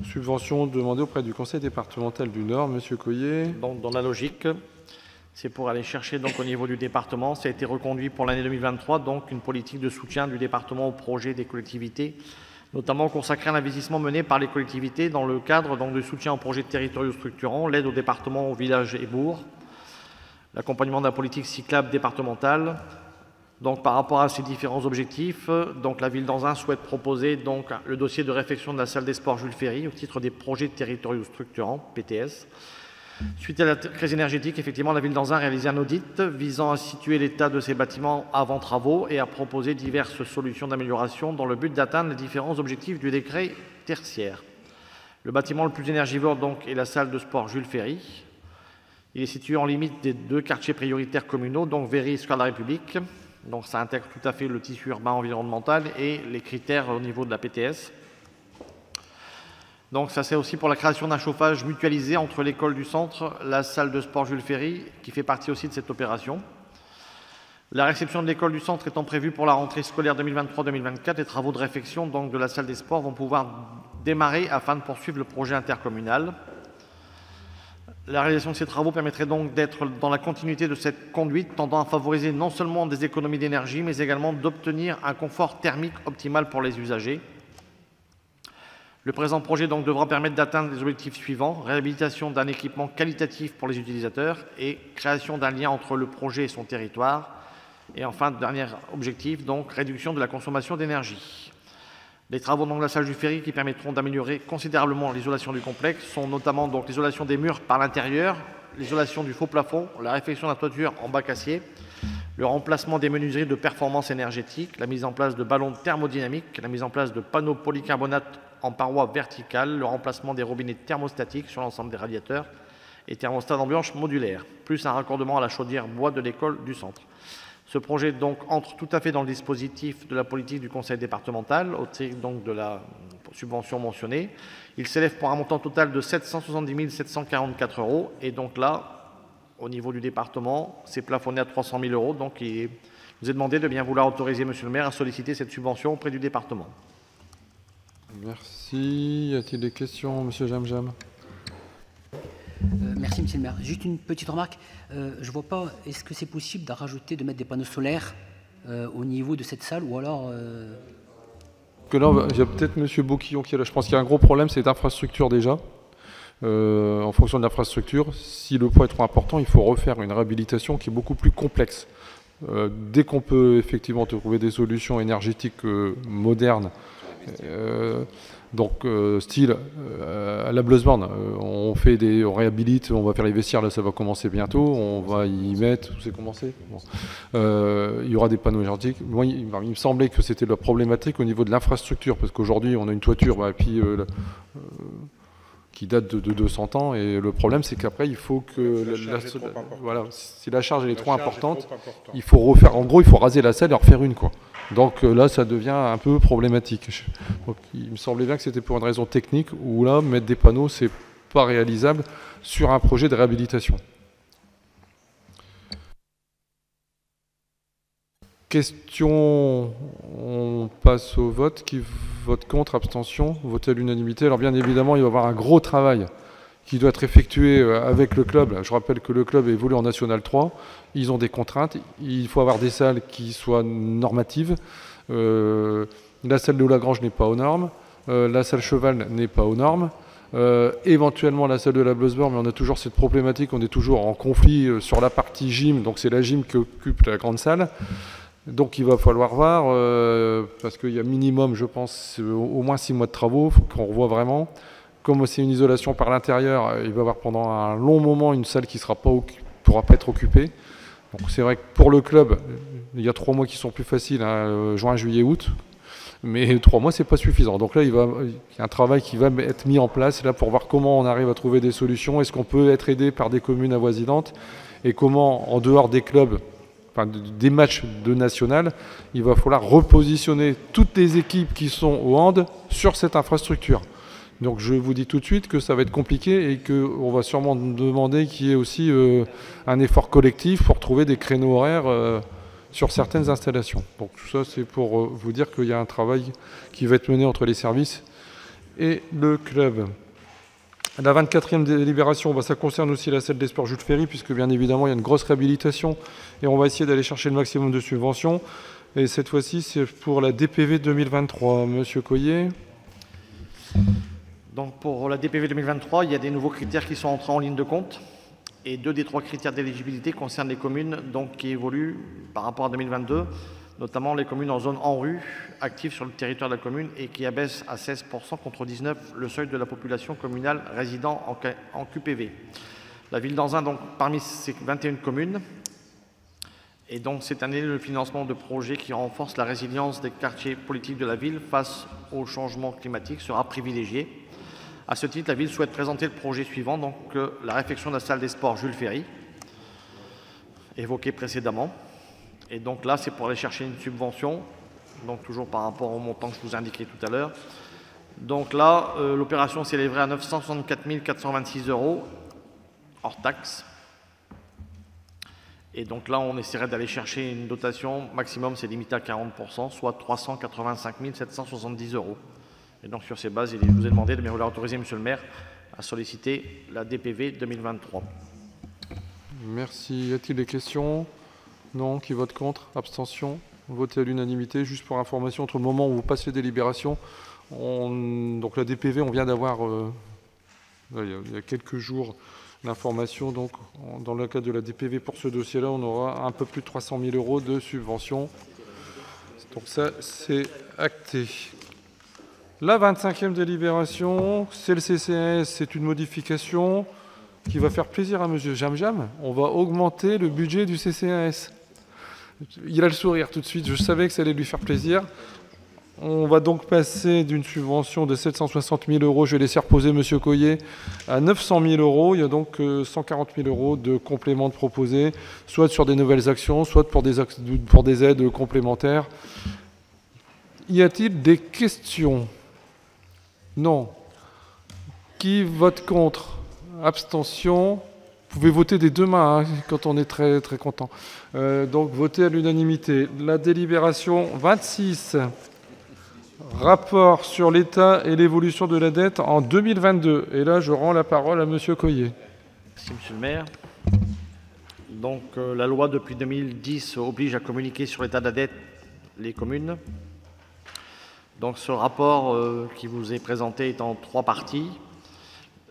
Subvention demandée auprès du Conseil départemental du Nord. Monsieur Coyer. Donc, dans la logique, c'est pour aller chercher donc, au niveau du département. Ça a été reconduit pour l'année 2023, donc une politique de soutien du département aux projets des collectivités, notamment consacrée à l'investissement mené par les collectivités dans le cadre donc, de soutien aux projets territoriaux structurants, l'aide aux départements, aux villages et bourgs, l'accompagnement de la politique cyclable départementale. Donc, par rapport à ces différents objectifs, donc, la ville d'Anzin souhaite proposer donc, le dossier de réfection de la salle des sports Jules Ferry au titre des projets territoriaux structurants, PTS. Suite à la crise énergétique, effectivement, la ville d'Anzin a réalisé un audit visant à situer l'état de ces bâtiments avant travaux et à proposer diverses solutions d'amélioration dans le but d'atteindre les différents objectifs du décret tertiaire. Le bâtiment le plus énergivore donc, est la salle de sport Jules Ferry. Il est situé en limite des 2 quartiers prioritaires communaux, donc Véry et Square de la République. Donc ça intègre tout à fait le tissu urbain environnemental et les critères au niveau de la PTS. Donc ça c'est aussi pour la création d'un chauffage mutualisé entre l'école du centre, la salle de sport Jules Ferry, qui fait partie aussi de cette opération. La réception de l'école du centre étant prévue pour la rentrée scolaire 2023-2024, les travaux de réfection donc, de la salle des sports vont pouvoir démarrer afin de poursuivre le projet intercommunal. La réalisation de ces travaux permettrait donc d'être dans la continuité de cette conduite tendant à favoriser non seulement des économies d'énergie, mais également d'obtenir un confort thermique optimal pour les usagers. Le présent projet donc devra permettre d'atteindre les objectifs suivants: réhabilitation d'un équipement qualitatif pour les utilisateurs et création d'un lien entre le projet et son territoire. Et enfin, dernier objectif, donc réduction de la consommation d'énergie. Les travaux dans la salle du Ferry qui permettront d'améliorer considérablement l'isolation du complexe sont notamment donc l'isolation des murs par l'intérieur, l'isolation du faux plafond, la réfection de la toiture en bac acier, le remplacement des menuiseries de performance énergétique, la mise en place de ballons thermodynamiques, la mise en place de panneaux polycarbonate en parois verticales, le remplacement des robinets thermostatiques sur l'ensemble des radiateurs et thermostats d'ambiance modulaires, plus un raccordement à la chaudière bois de l'école du centre. Ce projet donc entre tout à fait dans le dispositif de la politique du conseil départemental, au titre donc de la subvention mentionnée. Il s'élève pour un montant total de 770 744 €. Et donc là, au niveau du département, c'est plafonné à 300 000 €. Donc il nous est demandé de bien vouloir autoriser Monsieur le maire à solliciter cette subvention auprès du département. Merci. Y a-t-il des questions, Monsieur Jamjam? Merci, Monsieur le maire. Juste une petite remarque. Je ne vois pas, est-ce que c'est possible de rajouter, de mettre des panneaux solaires au niveau de cette salle ou alors... Que là, il y a peut-être Monsieur Boquillon qui est là. Je pense qu'il y a un gros problème, c'est l'infrastructure déjà. En fonction de l'infrastructure, si le poids est trop important, il faut refaire une réhabilitation qui est beaucoup plus complexe. Dès qu'on peut effectivement trouver des solutions énergétiques modernes, donc style à la Bleusborn, on réhabilite, on va faire les vestiaires, là ça va commencer bientôt, on va y mettre, c'est commencé. Bon. Il y aura des panneaux énergétiques. Moi, il me semblait que c'était la problématique au niveau de l'infrastructure, parce qu'aujourd'hui on a une toiture qui date de 200 ans, et le problème c'est qu'après il faut que voilà, si la charge elle est trop importante, il faut refaire, en gros il faut raser la salle et en refaire une quoi. Donc là ça devient un peu problématique. Donc, il me semblait bien que c'était pour une raison technique, où là mettre des panneaux c'est pas réalisable sur un projet de réhabilitation. Question, on passe au vote. Qui vote contre, abstention, vote à l'unanimité. Alors bien évidemment, il va y avoir un gros travail qui doit être effectué avec le club. Je rappelle que le club évolue en National 3. Ils ont des contraintes. Il faut avoir des salles qui soient normatives. La salle de Lagrange n'est pas aux normes. La salle Cheval n'est pas aux normes. Éventuellement la salle de la Bleusborn, mais on a toujours cette problématique. On est toujours en conflit sur la partie gym. Donc c'est la gym qui occupe la grande salle. Donc il va falloir voir, parce qu'il y a minimum, je pense, au moins 6 mois de travaux, il faut qu'on revoie vraiment. comme c'est une isolation par l'intérieur, il va y avoir pendant un long moment une salle qui ne pourra pas être occupée. Donc c'est vrai que pour le club, il y a 3 mois qui sont plus faciles, hein, juin, juillet, août. Mais 3 mois, c'est pas suffisant. Donc là, il y a un travail qui va être mis en place là, pour voir comment on arrive à trouver des solutions. Est-ce qu'on peut être aidé par des communes avoisinantes? Et comment, en dehors des clubs, enfin, des matchs de national, il va falloir repositionner toutes les équipes qui sont au hand sur cette infrastructure. Donc je vous dis tout de suite que ça va être compliqué et qu'on va sûrement demander qu'il y ait aussi un effort collectif pour trouver des créneaux horaires sur certaines installations. Donc tout ça, c'est pour vous dire qu'il y a un travail qui va être mené entre les services et le club. La 24e délibération, ça concerne aussi la salle des sports Jules Ferry, puisque bien évidemment, il y a une grosse réhabilitation et on va essayer d'aller chercher le maximum de subventions. Et cette fois-ci, c'est pour la DPV 2023. Monsieur Coyer. Donc pour la DPV 2023, il y a des nouveaux critères qui sont entrés en ligne de compte. Et 2 des 3 critères d'éligibilité concernent les communes donc, qui évoluent par rapport à 2022, notamment les communes en zone en rue, actives sur le territoire de la commune et qui abaissent à 16% contre 19% le seuil de la population communale résidant en QPV. La ville d'Anzin, donc parmi ces 21 communes, et donc cette année, le financement de projets qui renforcent la résilience des quartiers politiques de la ville face au changement climatique sera privilégié. À ce titre, la ville souhaite présenter le projet suivant, donc la réfection de la salle des sports Jules Ferry, évoquée précédemment. Et donc là, c'est pour aller chercher une subvention, donc toujours par rapport au montant que je vous ai indiqué tout à l'heure. Donc là, l'opération s'élèverait à 964 426 € hors taxe. Et donc là, on essaierait d'aller chercher une dotation maximum, c'est limité à 40%, soit 385 770 €. Et donc sur ces bases, je vous ai demandé de bien vouloir autoriser, Monsieur le maire, à solliciter la DPV 2023. Merci. Y a-t-il des questions? Non. Qui vote contre? Abstention? Voté à l'unanimité. Juste pour information, entre le moment où vous passez les délibérations, donc la DPV, on vient d'avoir, il y a quelques jours, l'information. Donc dans le cadre de la DPV pour ce dossier-là, on aura un peu plus de 300 000 € de subventions. Donc ça, c'est acté. La 25e délibération, c'est le CCAS, c'est une modification qui va faire plaisir à Monsieur Jamjam. On va augmenter le budget du CCAS. Il a le sourire tout de suite, je savais que ça allait lui faire plaisir. On va donc passer d'une subvention de 760 000 €, je vais laisser reposer Monsieur Coyer, à 900 000 €. Il y a donc 140 000 € de compléments de proposés, soit sur des nouvelles actions, soit pour des aides complémentaires. Y a-t-il des questions? Non. Qui vote contre? Abstention. Vous pouvez voter des 2 mains hein, quand on est très, très content. Donc, voter à l'unanimité. La délibération 26. Rapport sur l'état et l'évolution de la dette en 2022. Et là, je rends la parole à Monsieur Coyer. Merci, Monsieur le maire. Donc, la loi depuis 2010 oblige à communiquer sur l'état de la dette les communes. Donc ce rapport qui vous est présenté est en 3 parties.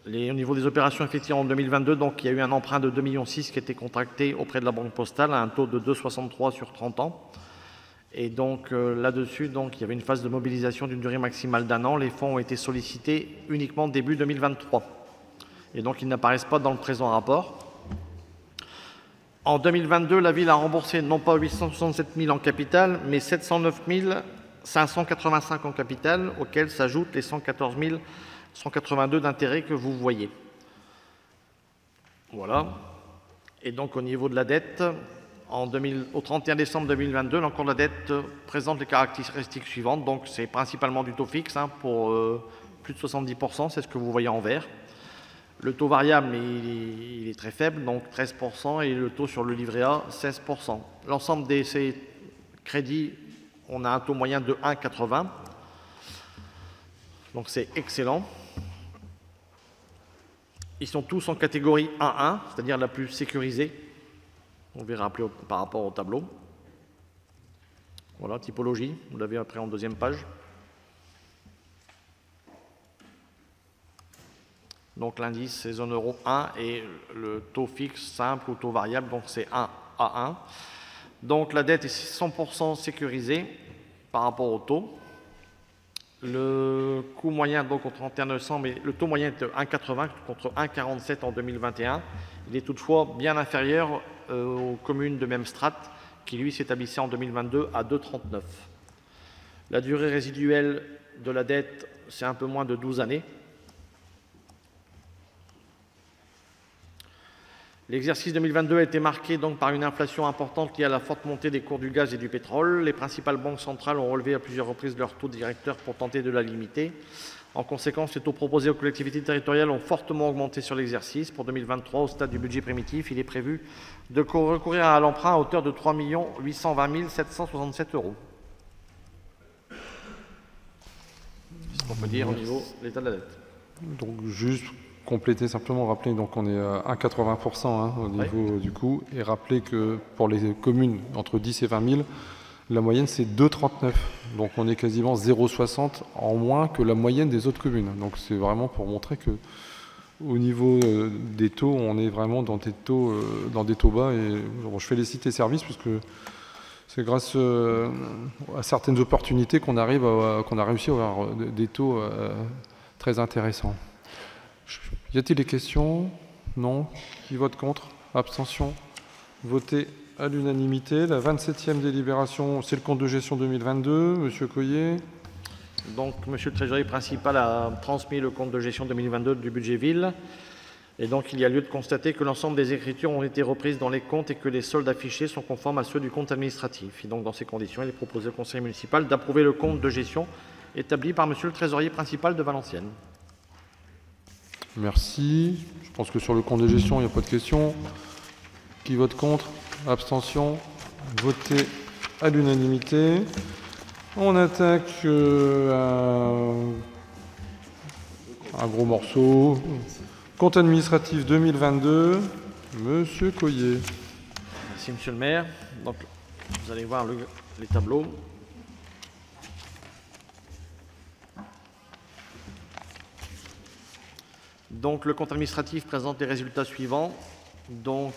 Au niveau des opérations effectuées en 2022, donc, il y a eu un emprunt de 2,6 millions qui a été contracté auprès de la Banque Postale à un taux de 2,63 sur 30 ans. Et donc là-dessus, donc, il y avait une phase de mobilisation d'une durée maximale d'1 an. Les fonds ont été sollicités uniquement début 2023. Et donc ils n'apparaissent pas dans le présent rapport. En 2022, la ville a remboursé non pas 867 000 en capital, mais 709 585 en capital, auxquels s'ajoutent les 114 182 d'intérêts que vous voyez. Voilà. Et donc au niveau de la dette, au 31 décembre 2022, l'encours de la dette présente les caractéristiques suivantes. Donc c'est principalement du taux fixe hein, pour plus de 70%, c'est ce que vous voyez en vert. Le taux variable, il est très faible, donc 13%, et le taux sur le livret A, 16%. L'ensemble de ces crédits, on a un taux moyen de 1,80. Donc c'est excellent. Ils sont tous en catégorie 1-1, c'est-à-dire la plus sécurisée. On verra après par rapport au tableau. Voilà, typologie, vous l'avez après en 2e page. Donc l'indice c'est zone euro 1 et le taux fixe simple ou taux variable, donc c'est 1 à 1. Donc la dette est 100% sécurisée par rapport au taux. Le coût moyen donc au 31 décembre, mais le taux moyen est de 1,80 contre 1,47 en 2021. Il est toutefois bien inférieur aux communes de même strate qui, lui, s'établissait en 2022 à 2,39. La durée résiduelle de la dette, c'est un peu moins de 12 années. L'exercice 2022 a été marqué donc par une inflation importante liée à la forte montée des cours du gaz et du pétrole. Les principales banques centrales ont relevé à plusieurs reprises leur taux directeur pour tenter de la limiter. En conséquence, les taux proposés aux collectivités territoriales ont fortement augmenté sur l'exercice. Pour 2023, au stade du budget primitif, il est prévu de recourir à l'emprunt à hauteur de 3 820 767 €. C'est ce qu'on peut dire au niveau de l'état de la dette. Donc juste compléter simplement, rappeler, donc on est à 1,80% au niveau du coût, et rappeler que pour les communes entre 10 et 20 000, la moyenne c'est 2,39. Donc on est quasiment 0,60 en moins que la moyenne des autres communes. Donc c'est vraiment pour montrer que au niveau des taux, on est vraiment dans des taux bas. Et bon, je félicite les services parce que c'est grâce à certaines opportunités qu'on a réussi à avoir des taux très intéressants. Y a-t-il des questions? Non. Qui vote contre? Abstention? Voté à l'unanimité. La 27e délibération, c'est le compte de gestion 2022. Monsieur Coyer. Donc, Monsieur le Trésorier principal a transmis le compte de gestion 2022 du budget ville. Et donc, il y a lieu de constater que l'ensemble des écritures ont été reprises dans les comptes et que les soldes affichés sont conformes à ceux du compte administratif. Et donc, dans ces conditions, il est proposé au Conseil municipal d'approuver le compte de gestion établi par Monsieur le Trésorier principal de Valenciennes. Merci. Je pense que sur le compte de gestion, il n'y a pas de questions. Qui vote contre? Abstention? Voté à l'unanimité. On attaque un gros morceau. Compte administratif 2022. Monsieur Coyer. Merci, Monsieur le maire. Donc, vous allez voir les tableaux. Donc, le compte administratif présente les résultats suivants. Donc,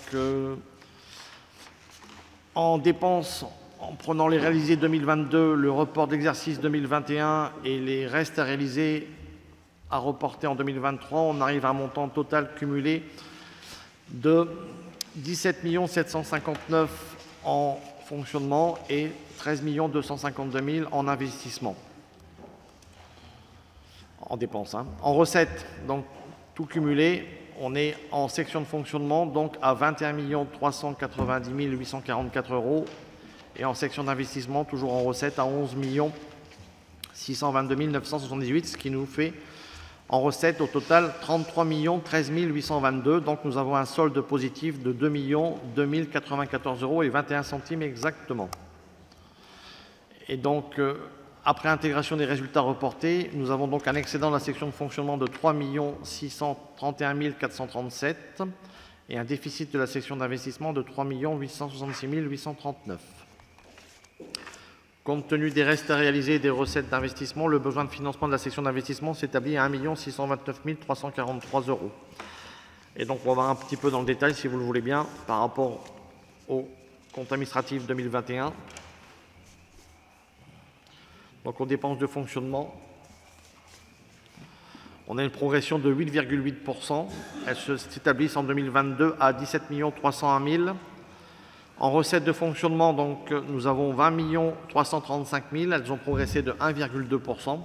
en dépenses, en prenant les réalisés 2022, le report d'exercice 2021 et les restes à réaliser à reporter en 2023, on arrive à un montant total cumulé de 17 759 000 en fonctionnement et 13 252 000 en investissement. En dépenses. En recettes, donc tout cumulé, on est en section de fonctionnement donc à 21 390 844 € et en section d'investissement, toujours en recettes, à 11 622 978, ce qui nous fait en recettes au total 33 13 822. Donc nous avons un solde positif de 2 2094 € et 21 centimes exactement. Et donc, après intégration des résultats reportés, nous avons donc un excédent de la section de fonctionnement de 3 631 437 et un déficit de la section d'investissement de 3 866 839. Compte tenu des restes à réaliser et des recettes d'investissement, le besoin de financement de la section d'investissement s'établit à 1 629 343 €. Et donc, on va voir un petit peu dans le détail, si vous le voulez bien, par rapport au compte administratif 2021. Donc, aux dépenses de fonctionnement, on a une progression de 8,8%. Elles s'établissent en 2022 à 17 301 000. En recettes de fonctionnement, donc, nous avons 20 335 000. Elles ont progressé de 1,2%.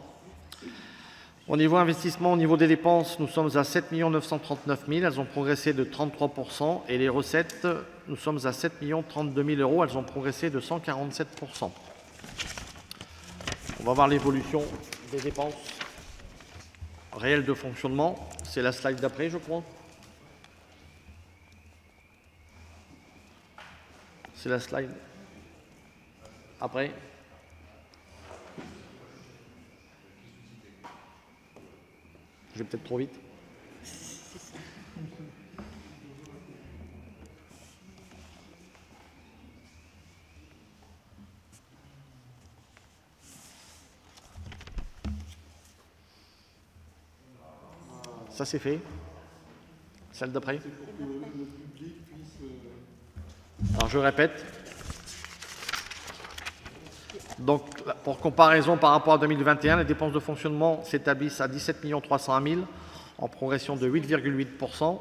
Au niveau investissement, au niveau des dépenses, nous sommes à 7 939 000. Elles ont progressé de 33%. Et les recettes, nous sommes à 7 032 000 €. Elles ont progressé de 147%. On va voir l'évolution des dépenses réelles de fonctionnement. C'est la slide d'après, je crois. C'est la slide après. Je vais peut-être trop vite. Ça, c'est fait. Celle d'après. Alors, je répète. Donc, pour comparaison par rapport à 2021, les dépenses de fonctionnement s'établissent à 17 301 000, en progression de 8,8%.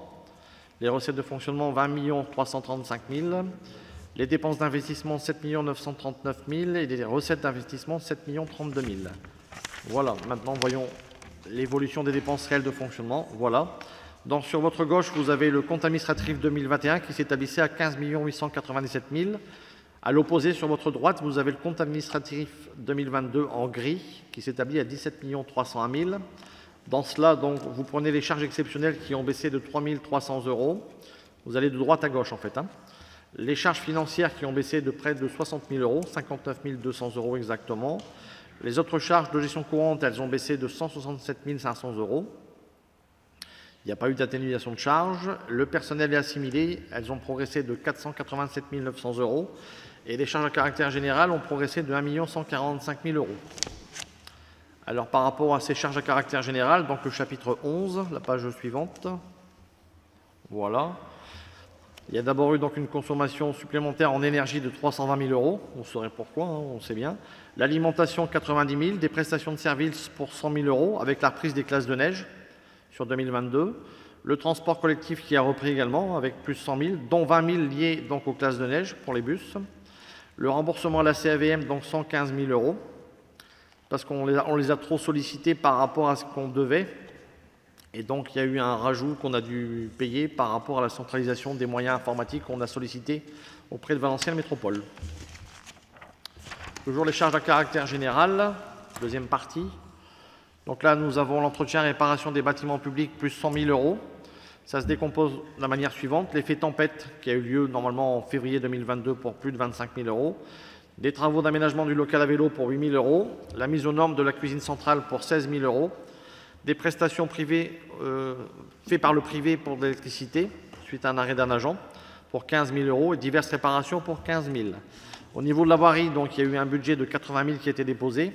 Les recettes de fonctionnement, 20 335 000. Les dépenses d'investissement, 7 939 000. Et les recettes d'investissement, 7 032 000. Voilà, maintenant voyons l'évolution des dépenses réelles de fonctionnement. Voilà. Donc, sur votre gauche, vous avez le compte administratif 2021 qui s'établissait à 15 897 000. À l'opposé, sur votre droite, vous avez le compte administratif 2022 en gris qui s'établit à 17 301 000. Dans cela, donc, vous prenez les charges exceptionnelles qui ont baissé de 3 300 €. Vous allez de droite à gauche, en fait. Les charges financières qui ont baissé de près de 60 000 €, 59 200 € exactement. Les autres charges de gestion courante, elles ont baissé de 167 500 €. Il n'y a pas eu d'atténuation de charges. Le personnel est assimilé, elles ont progressé de 487 900 €. Et les charges à caractère général ont progressé de 1 145 000 €. Alors, par rapport à ces charges à caractère général, donc le chapitre 11, la page suivante. Voilà. Il y a d'abord eu donc une consommation supplémentaire en énergie de 320 000 €. On saurait pourquoi, on sait bien. L'alimentation, 90 000. Des prestations de services pour 100 000 € avec la reprise des classes de neige sur 2022. Le transport collectif qui a repris également avec plus de 100 000, dont 20 000 liés donc aux classes de neige pour les bus. Le remboursement à la CAVM, donc 115 000 €, parce qu'on les a trop sollicités par rapport à ce qu'on devait. Et donc, il y a eu un rajout qu'on a dû payer par rapport à la centralisation des moyens informatiques qu'on a sollicités auprès de Valenciennes Métropole. Toujours les charges à caractère général, deuxième partie. Donc là, nous avons l'entretien et réparation des bâtiments publics, plus 100 000 €. Ça se décompose de la manière suivante. L'effet tempête, qui a eu lieu normalement en février 2022 pour plus de 25 000 €. Des travaux d'aménagement du local à vélo pour 8 000 €. La mise aux normes de la cuisine centrale pour 16 000 €. Des prestations privées faites par le privé pour de l'électricité, suite à un arrêt d'un agent, pour 15 000 € et diverses réparations pour 15 000 €. Au niveau de la voirie, donc, il y a eu un budget de 80 000 qui a été dépensé,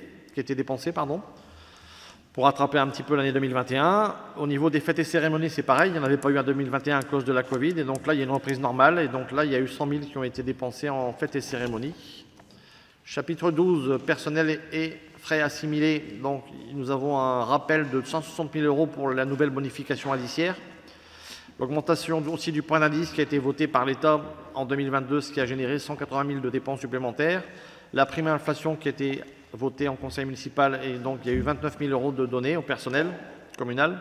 pour rattraper un petit peu l'année 2021. Au niveau des fêtes et cérémonies, c'est pareil, il n'y en avait pas eu en 2021 à cause de la Covid, et donc là, il y a une reprise normale, et donc là, il y a eu 100 000 qui ont été dépensés en fêtes et cérémonies. Chapitre 12, personnel et frais assimilés, donc nous avons un rappel de 160 000 € pour la nouvelle bonification indiciaire. L'augmentation aussi du point d'indice qui a été voté par l'État en 2022, ce qui a généré 180 000 de dépenses supplémentaires. La prime à l'inflation qui a été votée en conseil municipal, et donc il y a eu 29 000 € de données au personnel communal.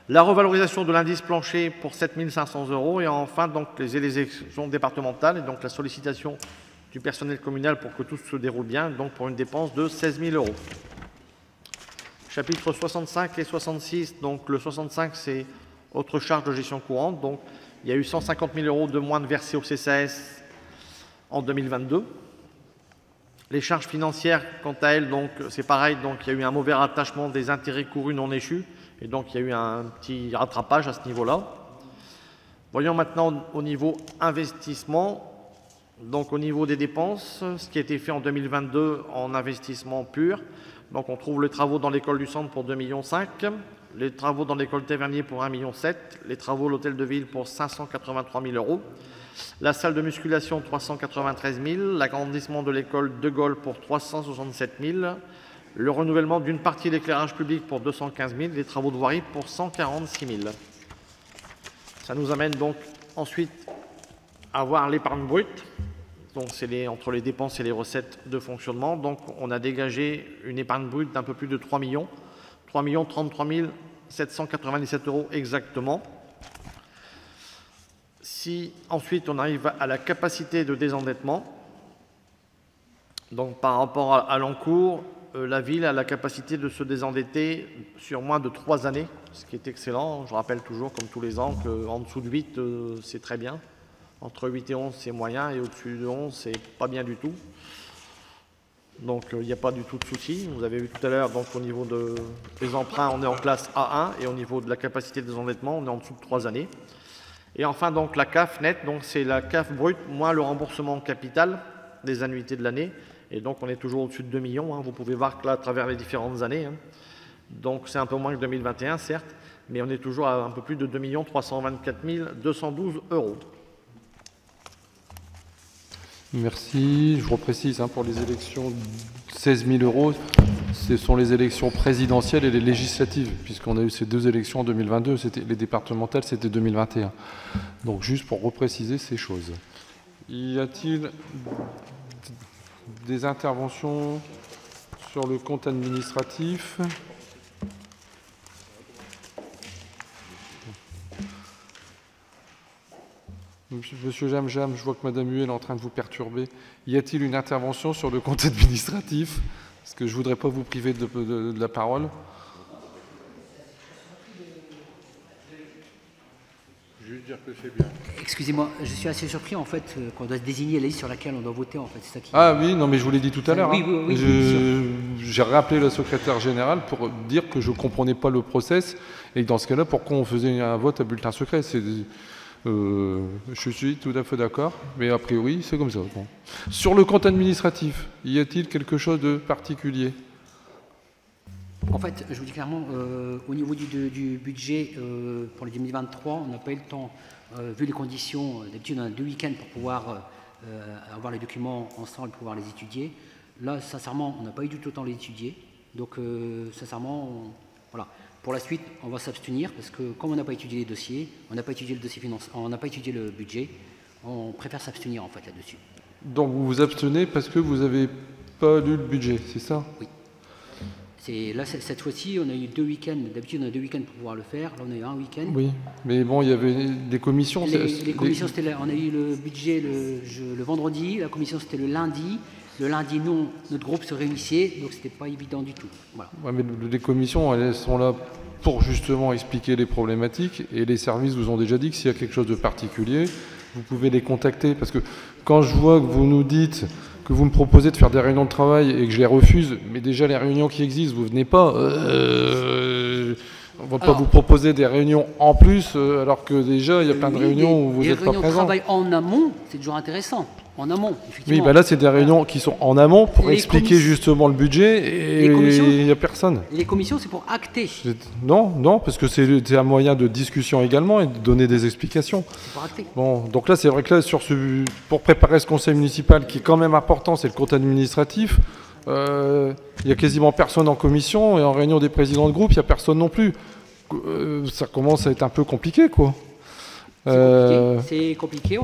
La revalorisation de l'indice plancher pour 7 500 €. Et enfin, donc, les élections départementales et donc la sollicitation du personnel communal pour que tout se déroule bien, donc pour une dépense de 16 000 €. Chapitre 65 et 66, donc le 65, c'est autre charge de gestion courante. Donc, il y a eu 150 000 € de moins de versés au CCAS en 2022. Les charges financières, quant à elles, donc c'est pareil, donc il y a eu un mauvais rattachement des intérêts courus non échus, et donc il y a eu un petit rattrapage à ce niveau-là. Voyons maintenant au niveau investissement. Donc au niveau des dépenses, ce qui a été fait en 2022 en investissement pur. Donc on trouve les travaux dans l'école du centre pour 2,5 millions, les travaux dans l'école Tavernier pour 1,7 million, les travaux à l'hôtel de ville pour 583 000 €, la salle de musculation 393 000, l'agrandissement de l'école de Gaulle pour 367 000, le renouvellement d'une partie de l'éclairage public pour 215 000, les travaux de voirie pour 146 000. Ça nous amène donc ensuite à voir l'épargne brute. Donc c'est entre les dépenses et les recettes de fonctionnement. Donc on a dégagé une épargne brute d'un peu plus de 3 millions, 33 797 € exactement. Si ensuite on arrive à la capacité de désendettement, donc par rapport à l'encours, la ville a la capacité de se désendetter sur moins de 3 années, ce qui est excellent. Je rappelle toujours, comme tous les ans, qu'en dessous de 8, c'est très bien. Entre 8 et 11, c'est moyen, et au-dessus de 11, c'est pas bien du tout. Donc, il n'y a pas du tout de souci. Vous avez vu tout à l'heure, donc au niveau des emprunts, on est en classe A1, et au niveau de la capacité de désendettement, on est en dessous de 3 années. Et enfin, donc la CAF nette, donc c'est la CAF brute moins le remboursement capital des annuités de l'année. Et donc, on est toujours au-dessus de 2 millions. Vous pouvez voir que là, à travers les différentes années, donc c'est un peu moins que 2021, certes, mais on est toujours à un peu plus de 2 324 212 €. Merci. Je vous reprécise, pour les élections, 16 000 €, ce sont les élections présidentielles et les législatives, puisqu'on a eu ces 2 élections en 2022, les départementales, c'était 2021. Donc juste pour repréciser ces choses. Y a-t-il des interventions sur le compte administratif ? Monsieur Jamjam, je vois que Madame Huet est en train de vous perturber. Y a-t-il une intervention sur le compte administratif? Parce que je ne voudrais pas vous priver de la parole. Juste dire que c'est bien. Excusez-moi, je suis assez surpris en fait qu'on doit désigner la liste sur laquelle on doit voter en fait. C'est ça qui... Ah oui, non mais je vous l'ai dit tout à l'heure. Oui, j'ai rappelé la secrétaire générale pour dire que je ne comprenais pas le process et dans ce cas-là, pourquoi on faisait un vote à bulletin secret. Je suis tout à fait d'accord, mais a priori, c'est comme ça. Bon. Sur le compte administratif, y a-t-il quelque chose de particulier? En fait, je vous dis clairement, au niveau du budget pour les 2023, on n'a pas eu le temps, vu les conditions, d'habitude on a 2 week-ends pour pouvoir avoir les documents ensemble et pouvoir les étudier. Là, sincèrement, on n'a pas eu du tout le temps de les étudier. Donc, sincèrement, voilà. Pour la suite, on va s'abstenir parce que comme on n'a pas étudié les dossiers, on n'a pas étudié le dossier financier, on n'a pas étudié le budget, on préfère s'abstenir en fait là-dessus. Donc vous vous abstenez parce que vous n'avez pas lu le budget, c'est ça? Oui. Là, cette fois-ci, on a eu 2 week-ends. D'habitude, on a 2 week-ends pour pouvoir le faire. Là, on a eu 1 week-end. Oui, mais bon, il y avait des commissions. Les commissions, c'était on a eu le budget le vendredi. La commission, c'était le lundi. Le lundi, nous, notre groupe se réunissait, donc c'était pas évident du tout. Voilà. Ouais, mais les commissions, elles sont là pour justement expliquer les problématiques, et les services vous ont déjà dit que s'il y a quelque chose de particulier, vous pouvez les contacter. Parce que quand je vois que vous nous dites que vous me proposez de faire des réunions de travail et que je les refuse, mais déjà les réunions qui existent, vous venez pas. On ne va pas vous proposer des réunions en plus, alors que déjà il y a plein de réunions où vous n'êtes pas présent. Les réunions de travail en amont, c'est toujours intéressant. En amont, effectivement. Oui, là c'est des réunions qui sont en amont pour expliquer justement le budget, et il n'y a personne. Les commissions, c'est pour acter. Non, parce que c'est un moyen de discussion également et de donner des explications. C'est pour acter. Bon, donc là c'est vrai que là, pour préparer ce conseil municipal qui est quand même important, c'est le compte administratif. Il n'y a quasiment personne en commission, et en réunion des présidents de groupe, il n'y a personne non plus. Ça commence à être un peu compliqué, quoi. C'est compliqué,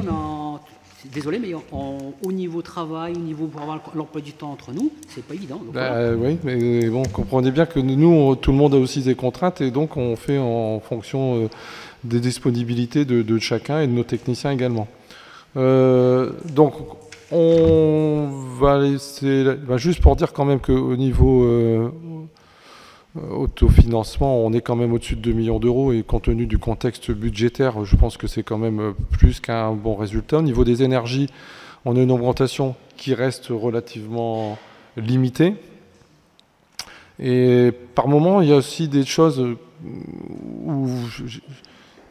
désolé, mais au niveau travail, au niveau pour avoir l'emploi du temps entre nous, c'est pas évident. Donc voilà. Oui, mais bon, comprenez bien que nous, tout le monde a aussi des contraintes, et donc on fait en fonction des disponibilités de chacun et de nos techniciens également. Donc, on va laisser... juste pour dire quand même qu'au niveau autofinancement, on est quand même au-dessus de 2 millions d'euros, et compte tenu du contexte budgétaire, je pense que c'est quand même plus qu'un bon résultat. Au niveau des énergies, on a une augmentation qui reste relativement limitée. Et par moment, il y a aussi des choses où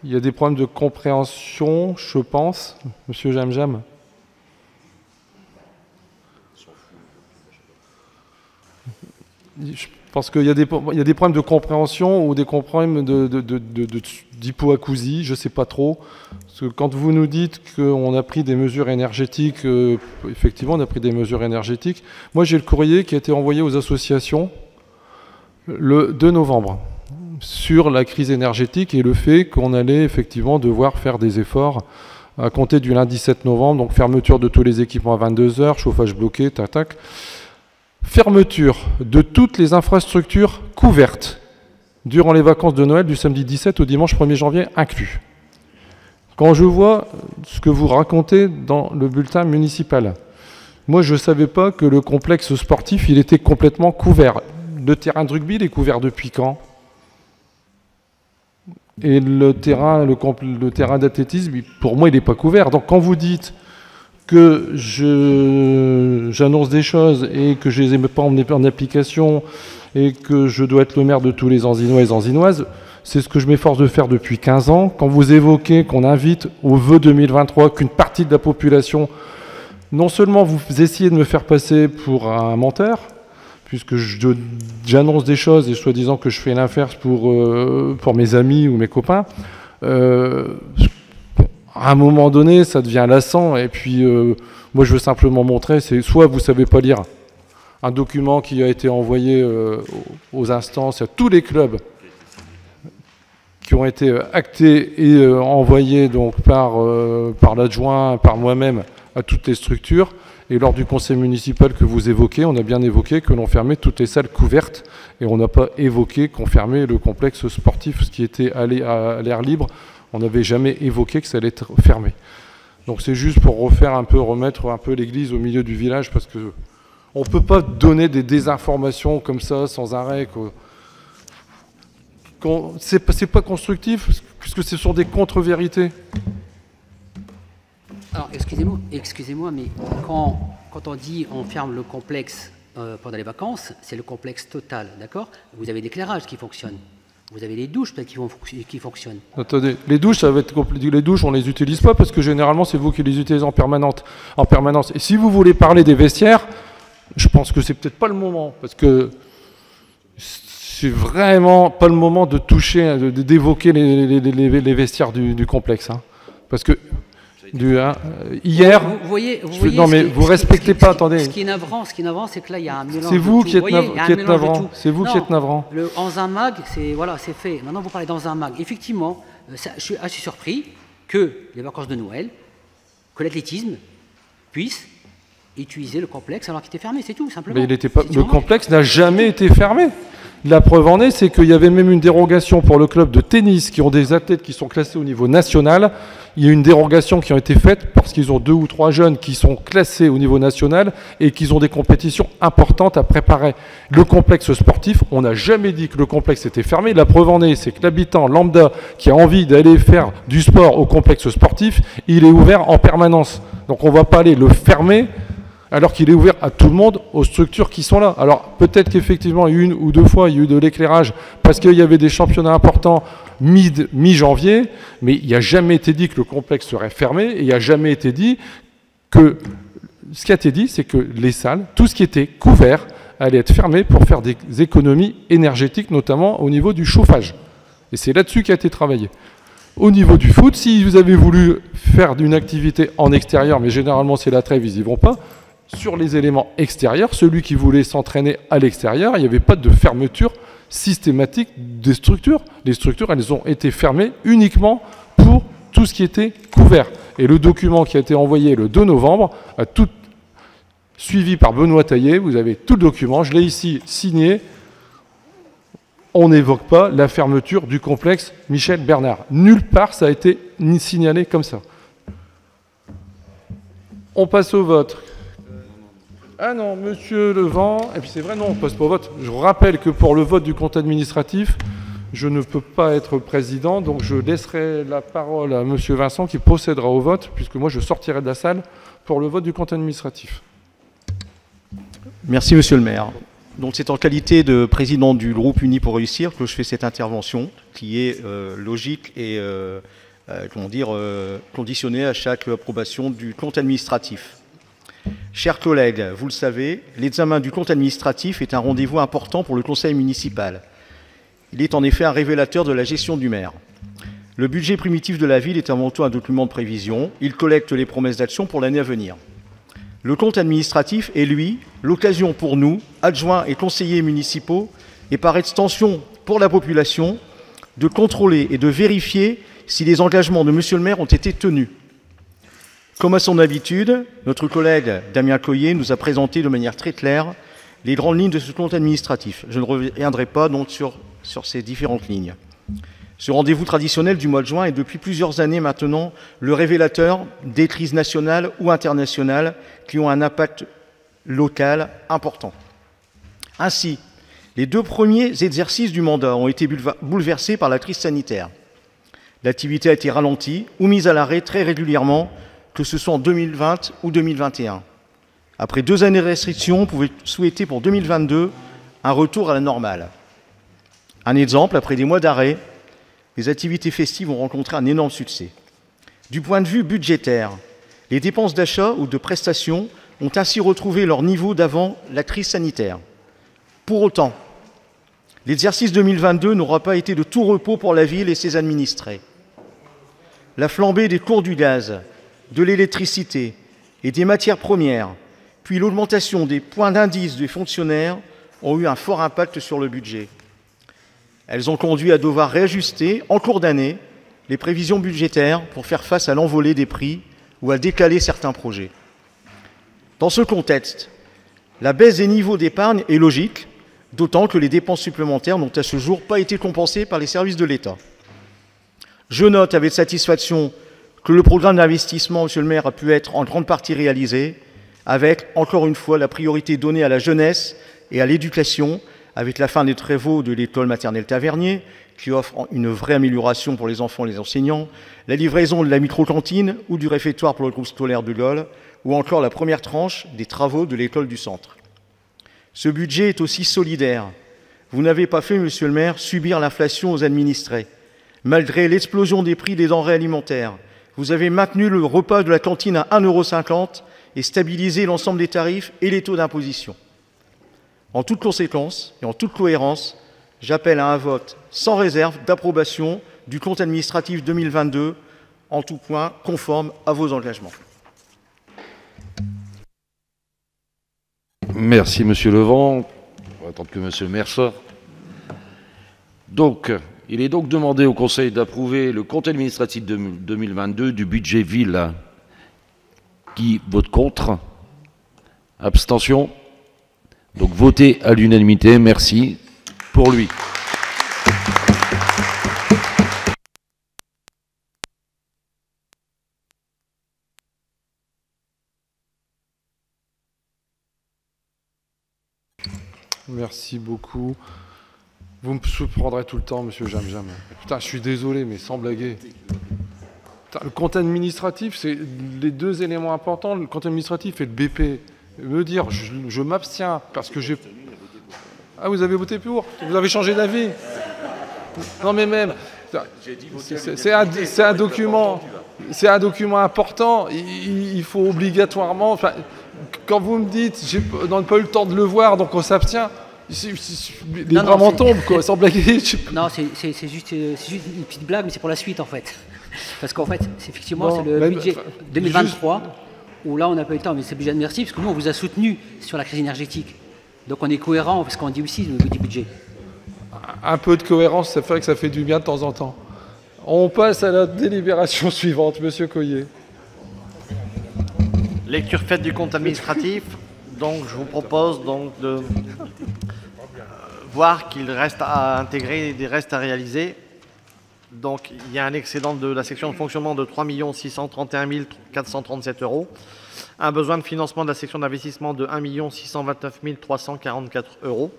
il y a des problèmes de compréhension, je pense. Monsieur Jamjam. Parce qu'il y a des problèmes de compréhension ou des problèmes d'hypoacousie, je ne sais pas trop. Parce que quand vous nous dites qu'on a pris des mesures énergétiques, effectivement on a pris des mesures énergétiques. Moi j'ai le courrier qui a été envoyé aux associations le 2 novembre sur la crise énergétique et le fait qu'on allait effectivement devoir faire des efforts à compter du lundi 7 novembre, donc fermeture de tous les équipements à 22 h, chauffage bloqué, tac. Fermeture de toutes les infrastructures couvertes durant les vacances de Noël du samedi 17 au dimanche 1er janvier inclus. Quand je vois ce que vous racontez dans le bulletin municipal, moi je ne savais pas que le complexe sportif il était complètement couvert. Le terrain de rugby il est couvert depuis quand? Et le terrain d'athlétisme, pour moi il n'est pas couvert. Donc quand vous dites que j'annonce des choses et que je ne les ai pas emmenées en application et que je dois être le maire de tous les Anzinois et Anzinoises, c'est ce que je m'efforce de faire depuis 15 ans. Quand vous évoquez qu'on invite au vœu 2023 qu'une partie de la population, non seulement vous essayez de me faire passer pour un menteur, puisque j'annonce des choses et soi-disant que je fais l'inverse pour mes amis ou mes copains, à un moment donné, ça devient lassant, et puis Moi, je veux simplement montrer, c'est soit vous ne savez pas lire un document qui a été envoyé aux instances, à tous les clubs, qui ont été actés et envoyés donc par l'adjoint, par moi-même, à toutes les structures. Et lors du conseil municipal que vous évoquez, on a bien évoqué que l'on fermait toutes les salles couvertes et on n'a pas évoqué qu'on fermait le complexe sportif, ce qui était à l'air libre. On n'avait jamais évoqué que ça allait être fermé. Donc c'est juste pour remettre un peu l'église au milieu du village, parce que on ne peut pas donner des désinformations comme ça sans arrêt. C'est pas constructif, puisque ce sont des contre-vérités. Alors, excusez-moi, mais quand on dit on ferme le complexe pendant les vacances, c'est le complexe total, d'accord? Vous avez l'éclairage qui fonctionne. Vous avez les douches peut-être qui fonctionnent. Attendez, les douches, ça va être compliqué. Les douches, on ne les utilise pas parce que généralement, c'est vous qui les utilisez en permanence. Et si vous voulez parler des vestiaires, je pense que c'est peut-être pas le moment, parce que c'est vraiment pas le moment de toucher, d'évoquer les vestiaires du complexe. Hein. Parce que hier, vous voyez, non mais vous respectez pas, attendez. Ce qui est navrant, c'est que là il y a un mélange. C'est vous qui êtes navrant. C'est vous qui êtes navrant. Le dans un mag, c'est fait. Maintenant vous parlez dans un mag. Effectivement, je suis assez surpris que les vacances de Noël, que l'athlétisme puisse utiliser le complexe alors qu'il était fermé, c'est tout simplement. Mais le complexe n'a jamais été fermé. La preuve en est, c'est qu'il y avait même une dérogation pour le club de tennis qui ont des athlètes qui sont classés au niveau national. Il y a une dérogation qui a été faite parce qu'ils ont 2 ou 3 jeunes qui sont classés au niveau national et qu'ils ont des compétitions importantes à préparer. Le complexe sportif, on n'a jamais dit que le complexe était fermé. La preuve en est, c'est que l'habitant lambda qui a envie d'aller faire du sport au complexe sportif, il est ouvert en permanence. Donc on ne va pas aller le fermer alors qu'il est ouvert à tout le monde, aux structures qui sont là. Alors peut-être qu'effectivement, 1 ou 2 fois, il y a eu de l'éclairage parce qu'il y avait des championnats importants mi-janvier, mais il n'y a jamais été dit que le complexe serait fermé, et il n'y a jamais été dit que... Ce qui a été dit, c'est que les salles, tout ce qui était couvert, allait être fermé pour faire des économies énergétiques, notamment au niveau du chauffage. Et c'est là-dessus qu'a été travaillé. Au niveau du foot, si vous avez voulu faire une activité en extérieur, mais généralement c'est la trêve, ils n'y vont pas, sur les éléments extérieurs, celui qui voulait s'entraîner à l'extérieur, il n'y avait pas de fermeture systématique des structures. Les structures, elles ont été fermées uniquement pour tout ce qui était couvert. Et le document qui a été envoyé le 2 novembre, tout suivi par Benoît Taillet, vous avez tout le document, je l'ai ici signé. On n'évoque pas la fermeture du complexe Michel Bernard. Nulle part ça a été signalé comme ça. On passe au vote. Ah non, monsieur Levent, et puis c'est vrai, non, on ne passe pas au vote. Je rappelle que pour le vote du compte administratif, je ne peux pas être président, donc je laisserai la parole à monsieur Vincent qui procédera au vote, puisque moi je sortirai de la salle pour le vote du compte administratif. Merci monsieur le maire. Donc c'est en qualité de président du groupe Unis pour réussir que je fais cette intervention, qui est logique et conditionnée à chaque approbation du compte administratif. Chers collègues, vous le savez, l'examen du compte administratif est un rendez-vous important pour le conseil municipal. Il est en effet un révélateur de la gestion du maire. Le budget primitif de la ville est avant tout un document de prévision. Il collecte les promesses d'action pour l'année à venir. Le compte administratif est, lui, l'occasion pour nous, adjoints et conseillers municipaux, et par extension pour la population, de contrôler et de vérifier si les engagements de monsieur le maire ont été tenus. Comme à son habitude, notre collègue Damien Coyer nous a présenté de manière très claire les grandes lignes de ce compte administratif. Je ne reviendrai pas donc sur ces différentes lignes. Ce rendez-vous traditionnel du mois de juin est depuis plusieurs années maintenant le révélateur des crises nationales ou internationales qui ont un impact local important. Ainsi, les 2 premiers exercices du mandat ont été bouleversés par la crise sanitaire. L'activité a été ralentie ou mise à l'arrêt très régulièrement, que ce soit en 2020 ou 2021. Après 2 années de restrictions, on pouvait souhaiter pour 2022 un retour à la normale. Un exemple, après des mois d'arrêt, les activités festives ont rencontré un énorme succès. Du point de vue budgétaire, les dépenses d'achat ou de prestations ont ainsi retrouvé leur niveau d'avant la crise sanitaire. Pour autant, l'exercice 2022 n'aura pas été de tout repos pour la ville et ses administrés. La flambée des cours du gaz, de l'électricité et des matières premières, puis l'augmentation des points d'indice des fonctionnaires ont eu un fort impact sur le budget. Elles ont conduit à devoir réajuster en cours d'année les prévisions budgétaires pour faire face à l'envolée des prix ou à décaler certains projets. Dans ce contexte, la baisse des niveaux d'épargne est logique, d'autant que les dépenses supplémentaires n'ont à ce jour pas été compensées par les services de l'État. Je note avec satisfaction que le programme d'investissement, monsieur le maire, a pu être en grande partie réalisé, avec, encore une fois, la priorité donnée à la jeunesse et à l'éducation, avec la fin des travaux de l'école maternelle Tavernier, qui offre une vraie amélioration pour les enfants et les enseignants, la livraison de la micro-cantine ou du réfectoire pour le groupe scolaire de Gaulle, ou encore la première tranche des travaux de l'école du centre. Ce budget est aussi solidaire. Vous n'avez pas fait, monsieur le maire, subir l'inflation aux administrés. Malgré l'explosion des prix des denrées alimentaires, vous avez maintenu le repas de la cantine à 1,50 € et stabilisé l'ensemble des tarifs et les taux d'imposition. En toute conséquence et en toute cohérence, j'appelle à un vote sans réserve d'approbation du compte administratif 2022, en tout point conforme à vos engagements. Merci, Monsieur Levent. On va attendre que Monsieur le maire sorte. Donc, il est donc demandé au Conseil d'approuver le compte administratif 2022 du budget ville. Qui vote contre? Abstention? Donc, voté à l'unanimité. Merci pour lui. Merci beaucoup. Vous me surprendrez tout le temps, monsieur Jamjam. Putain, je suis désolé, mais sans blaguer. Putain, le compte administratif, c'est les deux éléments importants. Le compte administratif et le BP. Me dire, je m'abstiens parce que j'ai... Ah, vous avez voté pour? Vous avez changé d'avis? Non, mais même... C'est un document important. Il faut obligatoirement... Enfin, quand vous me dites, on n'a pas eu le temps de le voir, donc on s'abstient, les bras m'en tombent, quoi, sans blaguer. Non, c'est juste une petite blague, mais c'est pour la suite, en fait. Parce qu'en fait, effectivement, c'est le budget 2023, où là, on n'a pas eu le temps, mais c'est le budget merci, parce que nous, on vous a soutenu sur la crise énergétique. Donc on est cohérent, parce qu'on dit aussi le budget. Un peu de cohérence, ça fait que ça fait du bien de temps en temps. On passe à la délibération suivante, monsieur Coyer. Lecture faite du compte administratif. Donc, je vous propose donc de voir qu'il reste à intégrer des restes à réaliser. Donc, il y a un excédent de la section de fonctionnement de 3 631 437 €. Un besoin de financement de la section d'investissement de 1 629 344 €.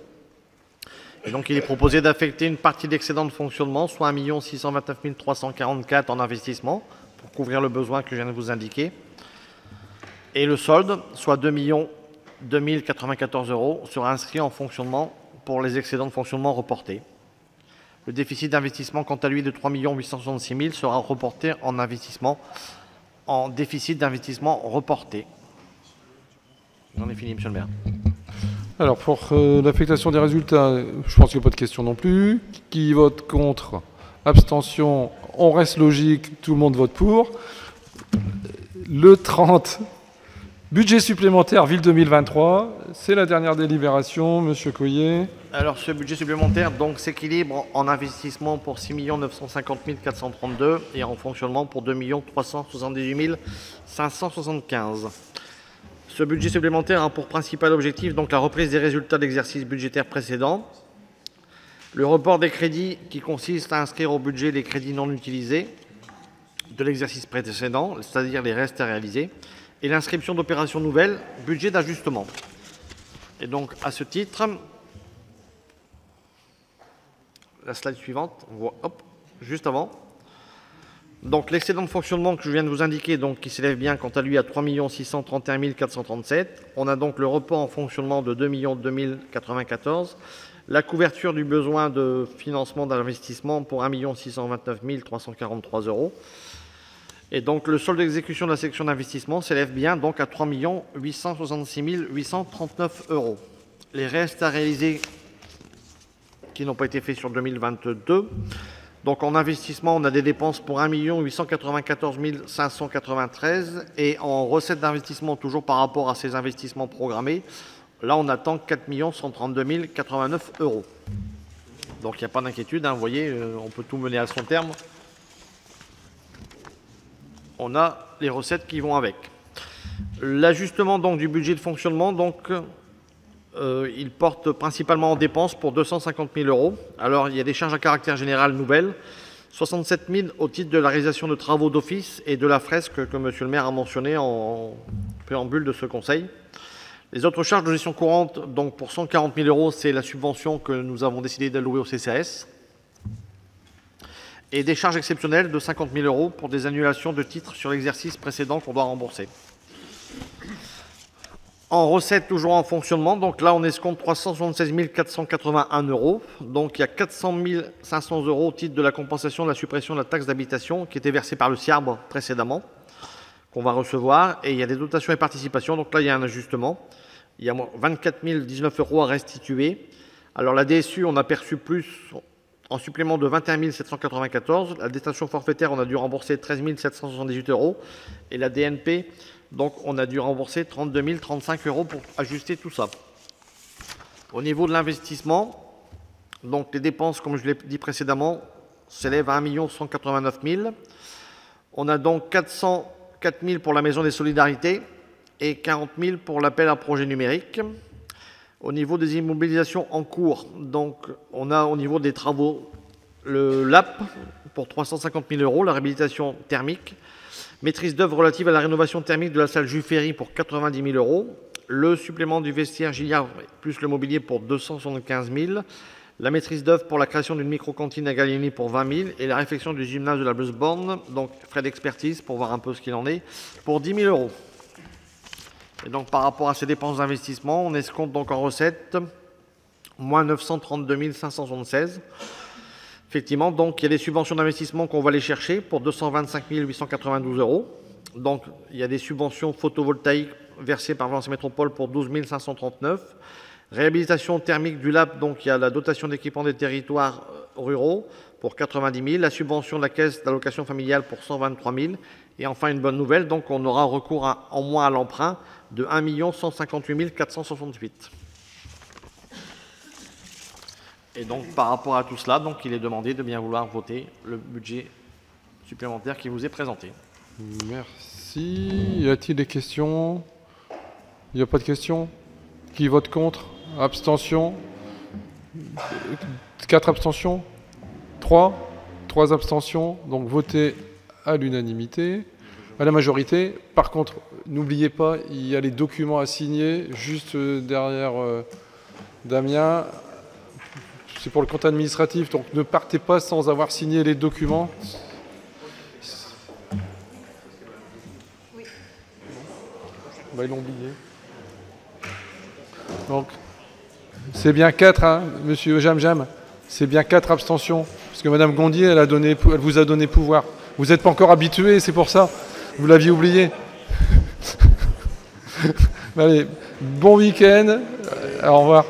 Et donc, il est proposé d'affecter une partie d'excédent de fonctionnement, soit 1 629 344 € en investissement, pour couvrir le besoin que je viens de vous indiquer. Et le solde, soit 2 094 €, sera inscrit en fonctionnement pour les excédents de fonctionnement reportés. Le déficit d'investissement, quant à lui, de 3 866 000 sera reporté en investissement, en déficit d'investissement reporté. J'en ai fini, monsieur le maire. Alors, pour l'affectation des résultats, je pense qu'il n'y a pas de question non plus. Qui vote contre? Abstention? On reste logique, tout le monde vote pour. Le 30... Budget supplémentaire Ville 2023, c'est la dernière délibération, monsieur Coyer. Alors ce budget supplémentaire s'équilibre en investissement pour 6 950 432 et en fonctionnement pour 2 378 575. Ce budget supplémentaire a pour principal objectif la reprise des résultats d'exercice budgétaire précédent, le report des crédits qui consiste à inscrire au budget les crédits non utilisés de l'exercice précédent, c'est-à-dire les restes à réaliser, et l'inscription d'opérations nouvelles, budget d'ajustement. Et donc, à ce titre, la slide suivante, on voit, hop, juste avant. Donc, l'excédent de fonctionnement que je viens de vous indiquer, qui s'élève bien, quant à lui, à 3 631 437. On a donc le report en fonctionnement de 2 2094, la couverture du besoin de financement d'investissement pour 1 629 343 €. Et donc, le solde d'exécution de la section d'investissement s'élève bien à 3 866 839 €. Les restes à réaliser qui n'ont pas été faits sur 2022 Donc en investissement, on a des dépenses pour 1 894 593 et en recettes d'investissement, toujours par rapport à ces investissements programmés, là on attend 4 132 089 €. Donc il n'y a pas d'inquiétude, hein, vous voyez, on peut tout mener à son terme. On a les recettes qui vont avec. L'ajustement donc du budget de fonctionnement, donc, il porte principalement en dépenses pour 250 000 €. Alors, il y a des charges à caractère général nouvelles, 67 000 au titre de la réalisation de travaux d'office et de la fresque que Monsieur le maire a mentionné en préambule de ce conseil. Les autres charges de gestion courante, donc pour 140 000 €, c'est la subvention que nous avons décidé d'allouer au CCAS. Et des charges exceptionnelles de 50 000 € pour des annulations de titres sur l'exercice précédent qu'on doit rembourser. En recettes, toujours en fonctionnement, donc là on escompte 376 481 €. Donc il y a 400 500 € au titre de la compensation de la suppression de la taxe d'habitation qui était versée par le SIARB précédemment, qu'on va recevoir. Et il y a des dotations et participations, donc là il y a un ajustement. Il y a 24 019 € à restituer. Alors la DSU, on a perçu plus en supplément de 21 794. La détention forfaitaire, on a dû rembourser 13 778 €. Et la DNP, donc on a dû rembourser 32 035 € pour ajuster tout ça. Au niveau de l'investissement, donc les dépenses, comme je l'ai dit précédemment, s'élèvent à 1 189 000. On a donc 404 000 pour la Maison des Solidarités et 40 000 pour l'appel à projet numérique. Au niveau des immobilisations en cours, donc on a au niveau des travaux le LAP pour 350 000 €, la réhabilitation thermique, maîtrise d'œuvre relative à la rénovation thermique de la salle Jules Ferry pour 90 000 €, le supplément du vestiaire Gillard plus le mobilier pour 275 000 €, la maîtrise d'œuvre pour la création d'une micro-cantine à Gallieni pour 20 000 € et la réfection du gymnase de la Bleusborn, donc frais d'expertise pour voir un peu ce qu'il en est, pour 10 000 €. Et donc par rapport à ces dépenses d'investissement, on escompte donc en recettes moins 932 576. Effectivement, donc il y a des subventions d'investissement qu'on va aller chercher pour 225 892 €. Donc il y a des subventions photovoltaïques versées par Valence Métropole pour 12 539. Réhabilitation thermique du LAP, donc il y a la dotation d'équipement des territoires ruraux pour 90 000, la subvention de la caisse d'allocation familiale pour 123 000. Et enfin une bonne nouvelle, donc on aura recours en moins à l'emprunt de 1 158 468. Et donc par rapport à tout cela, donc, il est demandé de bien vouloir voter le budget supplémentaire qui vous est présenté. Merci. Y a-t-il des questions? Il n'y a pas de questions? Qui vote contre? Abstention? 4 abstentions? 3 abstentions. Donc voté à l'unanimité, à la majorité. Par contre, n'oubliez pas, il y a les documents à signer juste derrière Damien. C'est pour le compte administratif, donc ne partez pas sans avoir signé les documents. Bah, ils l'ont oublié. Donc, c'est bien 4, hein, monsieur Jam, c'est bien 4 abstentions. Parce que madame Gondier, elle vous a donné pouvoir. Vous n'êtes pas encore habitué, c'est pour ça. Vous l'aviez oublié. Allez, bon week-end. Au revoir.